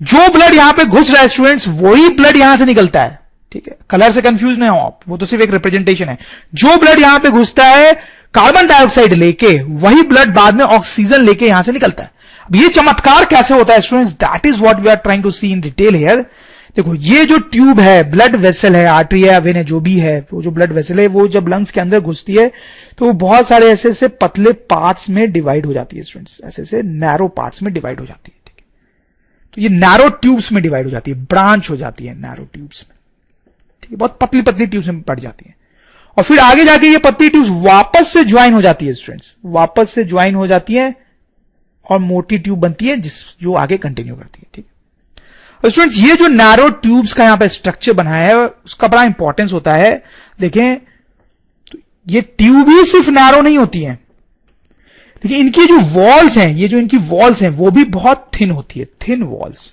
जो ब्लड यहां पे घुस रहा है स्टूडेंट्स वही ब्लड यहां से निकलता है, ठीक है, कलर से कंफ्यूज नहीं हो आप, वो तो सिर्फ एक रिप्रेजेंटेशन है। जो ब्लड यहां पे घुसता है कार्बन डाइऑक्साइड लेके, वही ब्लड बाद में ऑक्सीजन लेके यहां से निकलता है। अब ये चमत्कार कैसे होता है students, that is what we are trying to see in detail here. देखो ये जो ट्यूब है, ब्लड वेसल है, आर्टरी है, वेन है, जो भी है, वो जो ब्लड वेसल है वो जब लंग्स के अंदर घुसती है तो वो बहुत सारे ऐसे ऐसे पतले पार्ट्स में डिवाइड हो जाती है स्टूडेंट्स, ऐसे ऐसे नैरो पार्ट्स में डिवाइड हो जाती है, ठीक है। तो ये नैरो ट्यूब्स में डिवाइड हो जाती है, ब्रांच हो जाती है नैरो ट्यूब्स में, ठीक है, बहुत पतली पतली ट्यूब्स में बढ़ जाती है। और फिर आगे जाके ये पतली ट्यूब्स वापस से ज्वाइन हो जाती है स्टूडेंट्स, वापस से ज्वाइन हो जाती है और मोटी ट्यूब बनती है जो आगे कंटिन्यू करती है, ठीक है। स्टूडेंट्स ये जो नैरो ट्यूब्स का यहां पे स्ट्रक्चर बना है उसका बड़ा इंपॉर्टेंस होता है। देखें तो ये ट्यूब ही सिर्फ नैरो नहीं होती है, लेकिन इनकी जो वॉल्स हैं, ये जो इनकी वॉल्स हैं वो भी बहुत थिन होती है, थिन वॉल्स,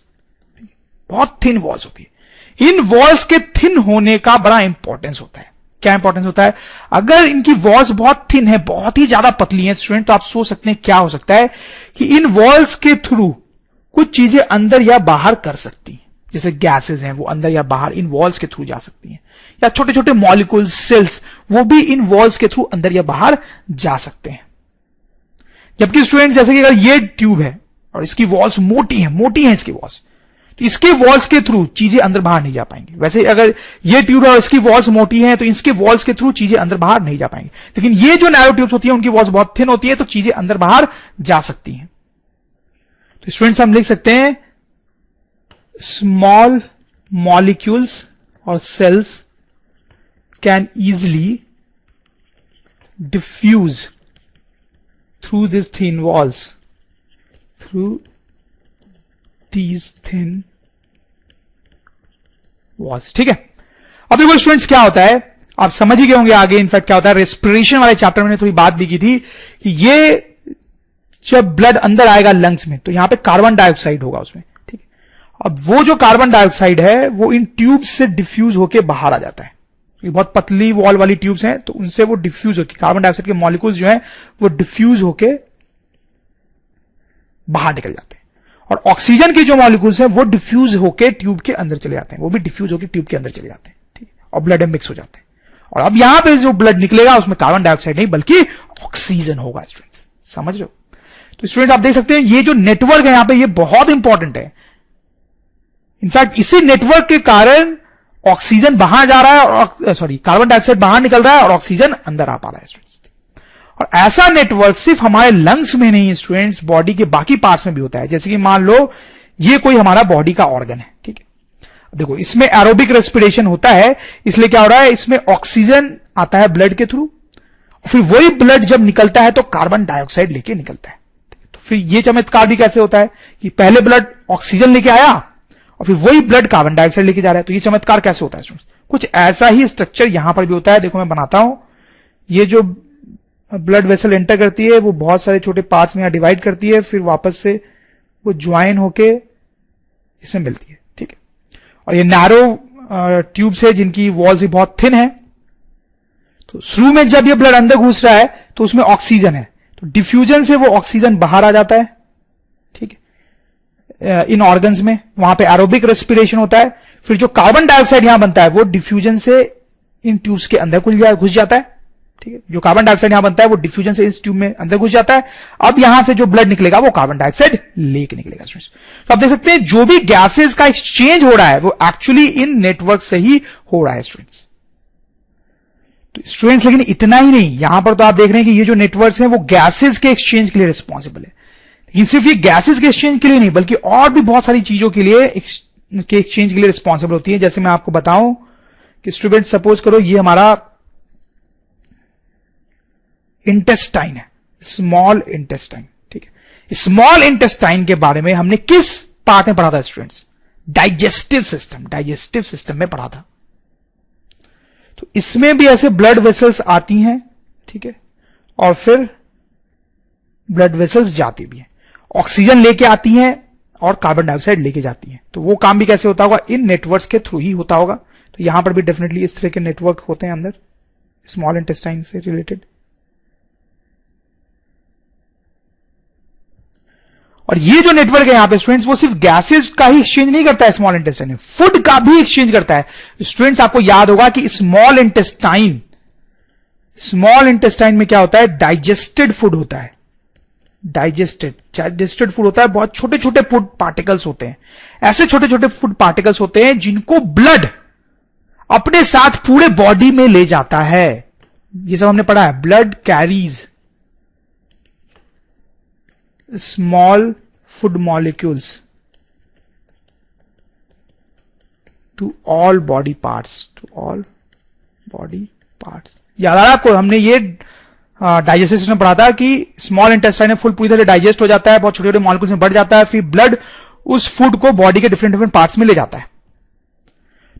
बहुत थिन वॉल्स होती है। इन वॉल्स के थिन होने का बड़ा इंपॉर्टेंस होता है। क्या इंपॉर्टेंस होता है, अगर इनकी वॉल्स बहुत थिन है, बहुत ही ज्यादा पतली है स्टूडेंट, तो आप सोच सकते हैं क्या हो सकता है कि इन वॉल्स के थ्रू कुछ चीजें अंदर या बाहर कर सकती हैं, जैसे गैसेस हैं वो अंदर या बाहर इन वॉल्स के थ्रू जा सकती हैं, या छोटे छोटे मॉलिक्यूल्स, सेल्स, वो भी इन वॉल्स के थ्रू अंदर या बाहर जा सकते हैं। जबकि स्टूडेंट जैसे कि अगर ये ट्यूब है और इसकी वॉल्स मोटी है इसकी वॉल्स, तो इसके वॉल्स के थ्रू चीजें अंदर बाहर नहीं जा पाएंगी। वैसे अगर ये ट्यूब है और इसकी वॉल्स मोटी हैं तो इसके वॉल्स के थ्रू चीजें अंदर बाहर नहीं जा पाएंगी। लेकिन ये जो नैरो ट्यूब्स होती हैं उनकी वॉल्स बहुत थिन होती है, तो चीजें अंदर बाहर जा सकती हैं। तो स्टूडेंट्स हम लिख सकते हैं स्मॉल मॉलिक्यूल्स और cells can easily diffuse through this thin walls, through these thin walls, ठीक है। अब देखो स्टूडेंट्स क्या होता है, आप समझ ही गए होंगे आगे इनफैक्ट क्या होता है। रेस्पिरेशन वाले चैप्टर में थोड़ी बात भी की थी कि ये जब ब्लड अंदर आएगा लंग्स में तो यहां पे कार्बन डाइऑक्साइड होगा उसमें, ठीक है। अब वो जो कार्बन डाइऑक्साइड है वो इन ट्यूब्स से डिफ्यूज होकर बाहर आ जाता है। ये बहुत पतली वॉल वाली ट्यूब्स हैं तो उनसे वो डिफ्यूज होकर कार्बन डाइऑक्साइड के मॉलिक्यूल्स जो हैं वो डिफ्यूज होके बाहर निकल जाते हैं, और ऑक्सीजन के जो मॉलिक्यूल्स हैं वो डिफ्यूज होके ट्यूब के अंदर चले जाते हैं, वो भी डिफ्यूज होकर ट्यूब के अंदर चले जाते हैं, ठीक है, और ब्लड में मिक्स हो जाते हैं। और अब यहां पे जो ब्लड निकलेगा उसमें कार्बन डाइऑक्साइड नहीं बल्कि ऑक्सीजन होगा। स्टूडेंट्स समझ रहे हो? तो स्टूडेंट्स आप देख सकते हैं ये जो नेटवर्क है यहां पे ये बहुत इंपॉर्टेंट है। इनफैक्ट इसी नेटवर्क के कारण ऑक्सीजन बाहर जा रहा है और कार्बन डाइऑक्साइड बाहर निकल रहा है और ऑक्सीजन अंदर आ पा रहा है स्टूडेंट्स। और ऐसा नेटवर्क सिर्फ हमारे लंग्स में नहीं स्टूडेंट्स, बॉडी के बाकी पार्ट्स में भी होता है। जैसे कि मान लो ये कोई हमारा बॉडी का ऑर्गन है, ठीक है, देखो इसमें एरोबिक रेस्पिरेशन होता है, इसलिए क्या हो रहा है इसमें ऑक्सीजन आता है ब्लड के थ्रू, फिर वही ब्लड जब निकलता है तो कार्बन डाइऑक्साइड लेके निकलता है। तो फिर ये चमत्कार भी कैसे होता है कि पहले ब्लड ऑक्सीजन लेके आया और फिर वही ब्लड कार्बन डाइऑक्साइड लेके जा रहा है। तो ये चमत्कार कैसे होता है स्टूडेंट्स? कुछ ऐसा ही स्ट्रक्चर यहां पर भी होता है। देखो मैं बनाता हूं, ये जो ब्लड वेसल एंटर करती है वो बहुत सारे छोटे पार्ट्स में डिवाइड करती है, फिर वापस से वो ज्वाइन होके इसमें मिलती है, ठीक है। और ये नैरो ट्यूब्स है जिनकी वॉल्स भी बहुत थिन है। तो शुरू में जब ये ब्लड अंदर घुस रहा है तो उसमें ऑक्सीजन है, तो डिफ्यूजन से वो ऑक्सीजन बाहर आ जाता है, ठीक है, इन ऑर्गन्स में, वहां पे एरोबिक रेस्पिरेशन होता है। फिर जो कार्बन डाइऑक्साइड यहां बनता है वो डिफ्यूजन से इन ट्यूब्स के अंदर घुस जाता है, ठीक है। जो कार्बन डाइऑक्साइड यहां बनता है वो डिफ्यूजन से इस ट्यूब में अंदर घुस जाता है। अब यहां से जो ब्लड निकलेगा वो कार्बन डाइऑक्साइड लेके निकलेगा। तो आप देख सकते हैं जो भी गैसेस का एक्सचेंज हो रहा है वो एक्चुअली इन नेटवर्क से ही हो रहा है स्टूडेंट्स। तो स्टूडेंट्स लेकिन इतना ही नहीं, यहां पर तो आप देख रहे हैं कि ये जो नेटवर्क्स हैं वो गैसेस के एक्सचेंज के लिए रिस्पॉन्सिबल है। लेकिन सिर्फ ये गैसेस के एक्सचेंज के लिए नहीं बल्कि और भी बहुत सारी चीजों के लिए एक्सचेंज के लिए रिस्पॉन्सिबल होती है। जैसे मैं आपको बताऊं कि स्टूडेंट सपोज करो ये हमारा इंटेस्टाइन है, स्मॉल इंटेस्टाइन, ठीक है। स्मॉल इंटेस्टाइन के बारे में हमने किस पार्ट में पढ़ा था स्टूडेंट्स? डाइजेस्टिव सिस्टम में पढ़ा था। तो इसमें भी ऐसे ब्लड वेसल्स आती हैं, ठीक है, और फिर ब्लड वेसल्स जाती भी हैं, ऑक्सीजन लेके आती हैं और कार्बन डाइऑक्साइड लेके जाती हैं। तो वो काम भी कैसे होता होगा? इन नेटवर्क्स के थ्रू ही होता होगा। तो यहां पर भी डेफिनेटली इस तरह के नेटवर्क होते हैं अंदर स्मॉल इंटेस्टाइन से रिलेटेड। और ये जो नेटवर्क है यहां पे स्टूडेंट्स वो सिर्फ गैसेस का ही एक्सचेंज नहीं करता है स्मॉल इंटेस्टाइन में, फूड का भी एक्सचेंज करता है। स्टूडेंट्स आपको याद होगा कि स्मॉल इंटेस्टाइन में क्या होता है? डाइजेस्टेड फूड होता है। डाइजेस्टेड फूड होता है, बहुत छोटे छोटे फूड पार्टिकल्स होते हैं। ऐसे छोटे छोटे फूड पार्टिकल्स होते हैं जिनको ब्लड अपने साथ पूरे बॉडी में ले जाता है। ये सब हमने पढ़ा है। Blood carries small food molecules to all body parts, याद आ रहा है आपको? हमने ये डाइजेस्टिव सिस्टम पढ़ा था कि स्मॉल इंटेस्टाइन में फुल पूरी तरह डाइजेस्ट हो जाता है, बहुत छोटे छोटे मॉलिक्यूल्स में बढ़ जाता है, फिर ब्लड उस फूड को बॉडी के डिफरेंट डिफरेंट पार्ट्स में ले जाता है।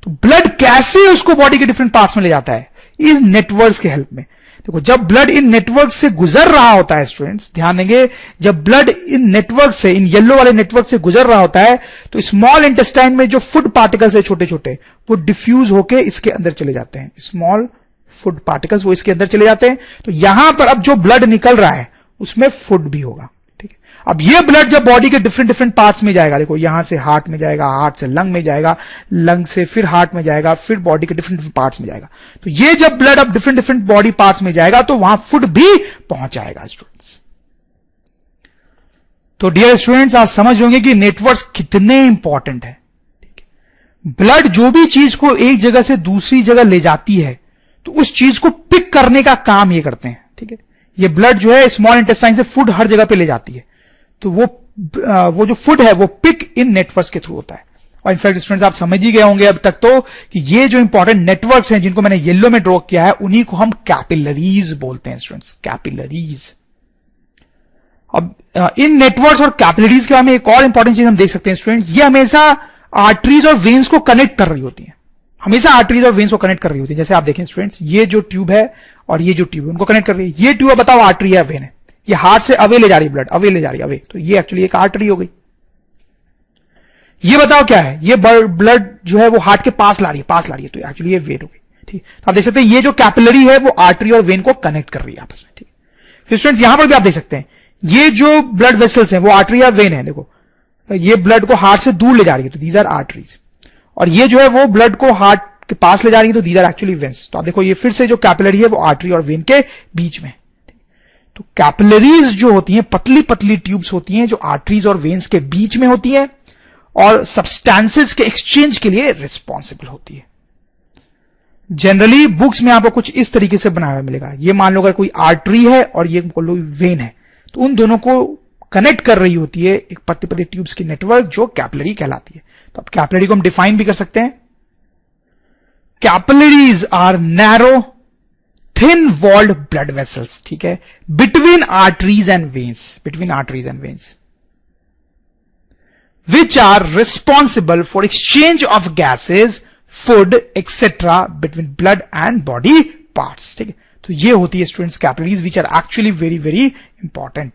तो ब्लड कैसे उसको बॉडी के डिफरेंट पार्ट्स में ले जाता है? इस नेटवर्क्स के हेल्प में। देखो जब ब्लड इन नेटवर्क से गुजर रहा होता है स्टूडेंट्स, ध्यान देंगे, जब ब्लड इन नेटवर्क से, इन येलो वाले नेटवर्क से गुजर रहा होता है तो स्मॉल इंटेस्टाइन में जो फूड पार्टिकल्स है छोटे छोटे वो डिफ्यूज होके इसके अंदर चले जाते हैं। स्मॉल फूड पार्टिकल्स वो इसके अंदर चले जाते हैं। तो यहां पर अब जो ब्लड निकल रहा है उसमें फूड भी होगा, ठीक है। अब ये ब्लड जब बॉडी के डिफरेंट डिफरेंट पार्ट्स में जाएगा, देखो यहां से हार्ट में जाएगा, हार्ट से लंग में जाएगा, लंग से फिर हार्ट में जाएगा, फिर बॉडी के डिफरेंट डिफरेंट पार्ट्स में जाएगा। तो ये जब ब्लड अब डिफरेंट डिफरेंट बॉडी पार्ट्स में जाएगा तो वहां फूड भी पहुंच जाएगा स्टूडेंट्स। तो डियर स्टूडेंट्स आप समझ होंगे कि नेटवर्क्स कितने इंपॉर्टेंट है, ठीक है। ब्लड जो भी चीज को एक जगह से दूसरी जगह ले जाती है तो उस चीज को पिक करने का काम ये करते हैं, ठीक है। ये ब्लड जो है स्मॉल इंटेस्टाइन से फूड हर जगह पे ले जाती है, तो वो जो फूड है वो पिक इन नेटवर्क्स के थ्रू होता है। और इनफैक्ट स्टूडेंट्स आप समझ ही गए होंगे अब तक तो कि ये जो इंपॉर्टेंट नेटवर्क्स हैं जिनको मैंने येलो में ड्रॉ किया है उन्हीं को हम कैपिलरीज बोलते हैं स्टूडेंट्स, कैपिलरीज। अब इन नेटवर्क्स और कैपिलरीज के बारे में एक और इंपॉर्टेंट चीज हम देख सकते हैं स्टूडेंट्स, ये हमेशा आर्टरीज और वेन्स को कनेक्ट कर रही होती हैं, हमेशा आर्टरीज और वेन्स को कनेक्ट कर रही होती है। जैसे आप देखें स्टूडेंट्स, ये जो ट्यूब है और ये जो ट्यूब है उनको कनेक्ट कर रही है। ये ट्यूब बताओ आर्टरी है वेन है? ये हार्ट से अवे ले जा रही है, ब्लड अवे ले जा रही है, अवे, तो ये एक्चुअली एक आर्टरी हो गई। ये बताओ क्या है? ये ब्लड जो है वो हार्ट के पास ला रही है, तो एक्चुअली ये वेन हो गई। ठीक, तो आप देख सकते हैं ये जो कैपिलरी है वो आर्टरी और वेन को कनेक्ट कर रही है आपस में। ठीक, फिर स्टूडेंट्स यहां पर भी आप देख सकते हैं ये जो ब्लड वेसल्स हैं वो आर्टरी या वेन है। देखो ये ब्लड को हार्ट से दूर ले जा रही है, तो दीज आर आर्टरीज, और ये जो है वो ब्लड को हार्ट के पास ले जा रही है, तो दीज आर एक्चुअली वेन्स। तो आप देखो ये फिर से जो कैपिलरी है वो आर्टरी और वेन के बीच में। तो कैपिलरीज जो होती हैं पतली पतली ट्यूब्स होती हैं जो आर्टरीज और वेन्स के बीच में होती हैं और सब्सटेंसेस के एक्सचेंज के लिए रिस्पॉन्सिबल होती है। जनरली बुक्स में आपको कुछ इस तरीके से बनाया हुआ मिलेगा। ये मान लो अगर कोई आर्टरी है और ये बोलो वेन है, तो उन दोनों को कनेक्ट कर रही होती है एक पतली पतली ट्यूब्स की नेटवर्क जो कैपिलरी कहलाती है। तो अब कैपिलरी को हम डिफाइन भी कर सकते हैं। Capillaries are narrow thin walled blood vessels, ठीक है, between arteries and veins, which are responsible for exchange of gases, food, etc. between blood and body parts. ठीक है, तो ये होती है students capillaries which are actually very very important.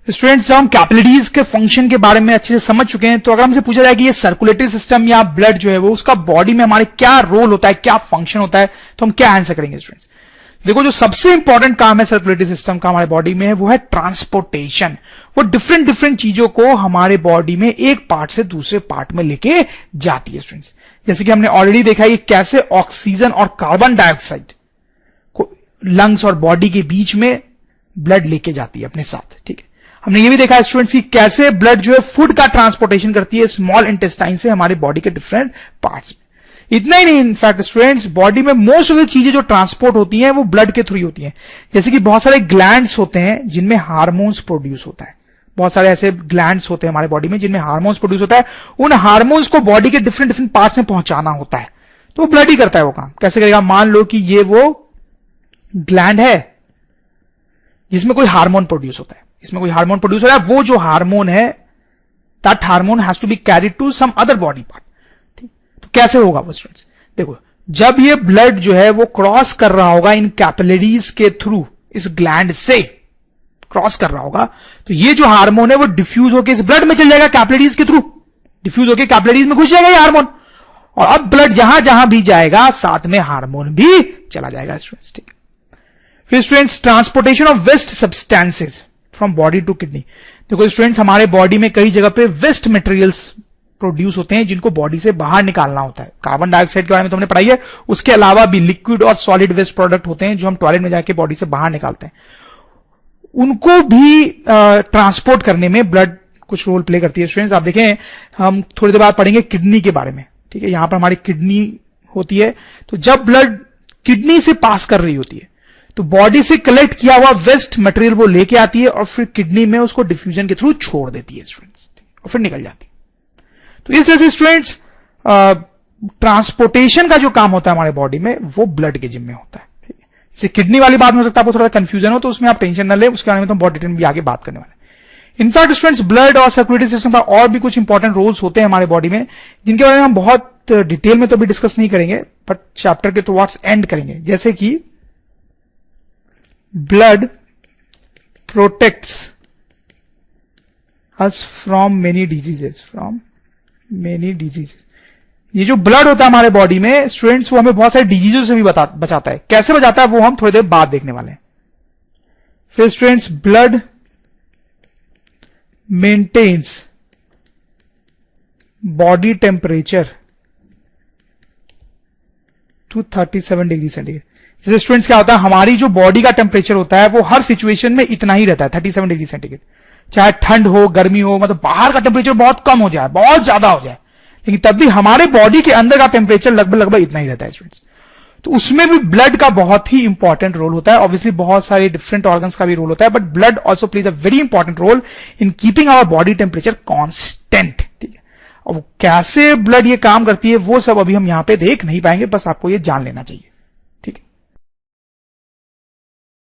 Students जब हम कैपिलरीज के फंक्शन के बारे में अच्छे से समझ चुके हैं, तो अगर हमसे पूछा जाए कि ये सर्कुलेटरी सिस्टम या ब्लड जो है वो उसका बॉडी में हमारे क्या रोल होता है, क्या फंक्शन होता है, तो हम क्या आंसर करेंगे स्टूडेंट्स? देखो जो सबसे इंपॉर्टेंट काम है सर्कुलेटरी सिस्टम का हमारे बॉडी में है वो है ट्रांसपोर्टेशन। वो डिफरेंट डिफरेंट चीजों को हमारे बॉडी में एक पार्ट से दूसरे पार्ट में लेके जाती है स्टूडेंट्स। जैसे कि हमने ऑलरेडी देखा है कैसे ऑक्सीजन और कार्बन डाइऑक्साइड को लंग्स और बॉडी के बीच में ब्लड लेके जाती है अपने साथ। ठीक है, हमने ये भी देखा है स्टूडेंट्स कि कैसे ब्लड जो है फूड का ट्रांसपोर्टेशन करती है स्मॉल इंटेस्टाइन से हमारे बॉडी के डिफरेंट पार्ट्स में। इतना ही नहीं, इनफैक्ट स्टूडेंट्स बॉडी में मोस्ट ऑफ द चीजें जो ट्रांसपोर्ट होती हैं वो ब्लड के थ्रू ही होती हैं। जैसे कि बहुत सारे ग्लैंड्स होते हैं जिनमें हार्मोन्स प्रोड्यूस होता है, बहुत सारे ऐसे ग्लैंड्स होते हैं हमारे बॉडी में जिनमें हार्मोन्स प्रोड्यूस होता है। उन हार्मोन्स को बॉडी के डिफरेंट डिफरेंट पार्ट्स में पहुंचाना होता है, तो वो ब्लड ही करता है वो काम। कैसे करेगा? मान लो कि ये वो ग्लैंड है जिसमें कोई हार्मोन प्रोड्यूस होता है, वो जो हार्मोन है that hormone has to be carried to some other body part. तो कैसे होगा वो स्टूडेंट्स? देखो जब ये ब्लड जो है वो क्रॉस कर रहा होगा इन कैपिलरीज के थ्रू, इस ग्लैंड से क्रॉस कर रहा होगा, तो ये जो हार्मोन है वो डिफ्यूज होकर इस ब्लड में चल जाएगा, कैपिलरीज के थ्रू डिफ्यूज होकर कैपिलरीज में घुस जाएगा ये हार्मोन, और अब ब्लड जहां जहां भी जाएगा साथ में हार्मोन भी चला जाएगा स्टूडेंट्स। ठीक, फिर students transportation of waste substances from body to kidney. देखो स्टूडेंट्स हमारे बॉडी में कई जगह पे वेस्ट मटेरियल्स प्रोड्यूस होते हैं जिनको बॉडी से बाहर निकालना होता है। कार्बन डाइऑक्साइड के बारे में तो हमने पढ़ाई है, उसके अलावा भी लिक्विड और सॉलिड वेस्ट प्रोडक्ट होते हैं जो हम टॉयलेट में जाके बॉडी से बाहर निकालते हैं। उनको भी ट्रांसपोर्ट करने में ब्लड कुछ रोल प्ले करती है स्टूडेंट्स। आप देखें हम थोड़ी देर बाद पढ़ेंगे किडनी के बारे में। ठीक है, यहां पर हमारी किडनी होती है, तो जब ब्लड किडनी से पास कर रही होती है तो बॉडी से कलेक्ट किया हुआ वेस्ट मटेरियल वो लेके आती है और फिर किडनी में उसको डिफ्यूजन के थ्रू छोड़ देती है स्टूडेंट्स, और फिर निकल जाती है। तो इस तरह से स्टूडेंट्स ट्रांसपोर्टेशन का जो काम होता है हमारे बॉडी में वो ब्लड के जिम्मे होता है। ठीक है, जैसे किडनी वाली बात में हो सकता है आपको थोड़ा कंफ्यूजन हो, तो उसमें आप टेंशन न ले, उसके बारे में तो हम बहुत डिटेल में भी आगे बात करने वाले हैं। इनफैक्ट स्टूडेंट्स ब्लड और सर्कुलेटरी सिस्टम का और भी कुछ इंपॉर्टेंट रोल्स होते हैं हमारे बॉडी में, जिनके बारे में हम बहुत डिटेल में तो भी डिस्कस नहीं करेंगे, बट चैप्टर के टुवर्ड्स एंड करेंगे। जैसे कि blood protects us from many diseases, ये जो ब्लड होता है हमारे बॉडी में स्टूडेंट्स वो हमें बहुत सारे डिजीजों से भी बचाता है। कैसे बचाता है वो हम थोड़ी देर बाद देखने वाले हैं। फिर students blood maintains body temperature to 37 degree centigrade. जैसे स्टूडेंट्स क्या होता है हमारी जो बॉडी का टेम्परेचर होता है वो हर सिचुएशन में इतना ही रहता है, 37 डिग्री सेंटीग्रेड। चाहे ठंड हो गर्मी हो, मतलब बाहर का टेम्परेचर बहुत कम हो जाए, बहुत ज्यादा हो जाए, लेकिन तब भी हमारे बॉडी के अंदर का टेम्परेचर लगभग इतना ही रहता है स्टूडेंट्स। तो उसमें भी ब्लड का बहुत ही इंपॉर्टेंट रोल होता है। ऑब्वियसली बहुत सारे डिफरेंट ऑर्गन्स का भी रोल होता है, but blood also plays a very important role in keeping our body temperature constant. ठीक है, और कैसे ब्लड ये काम करती है वो सब अभी हम यहां पे देख नहीं पाएंगे, बस आपको ये जान लेना चाहिए।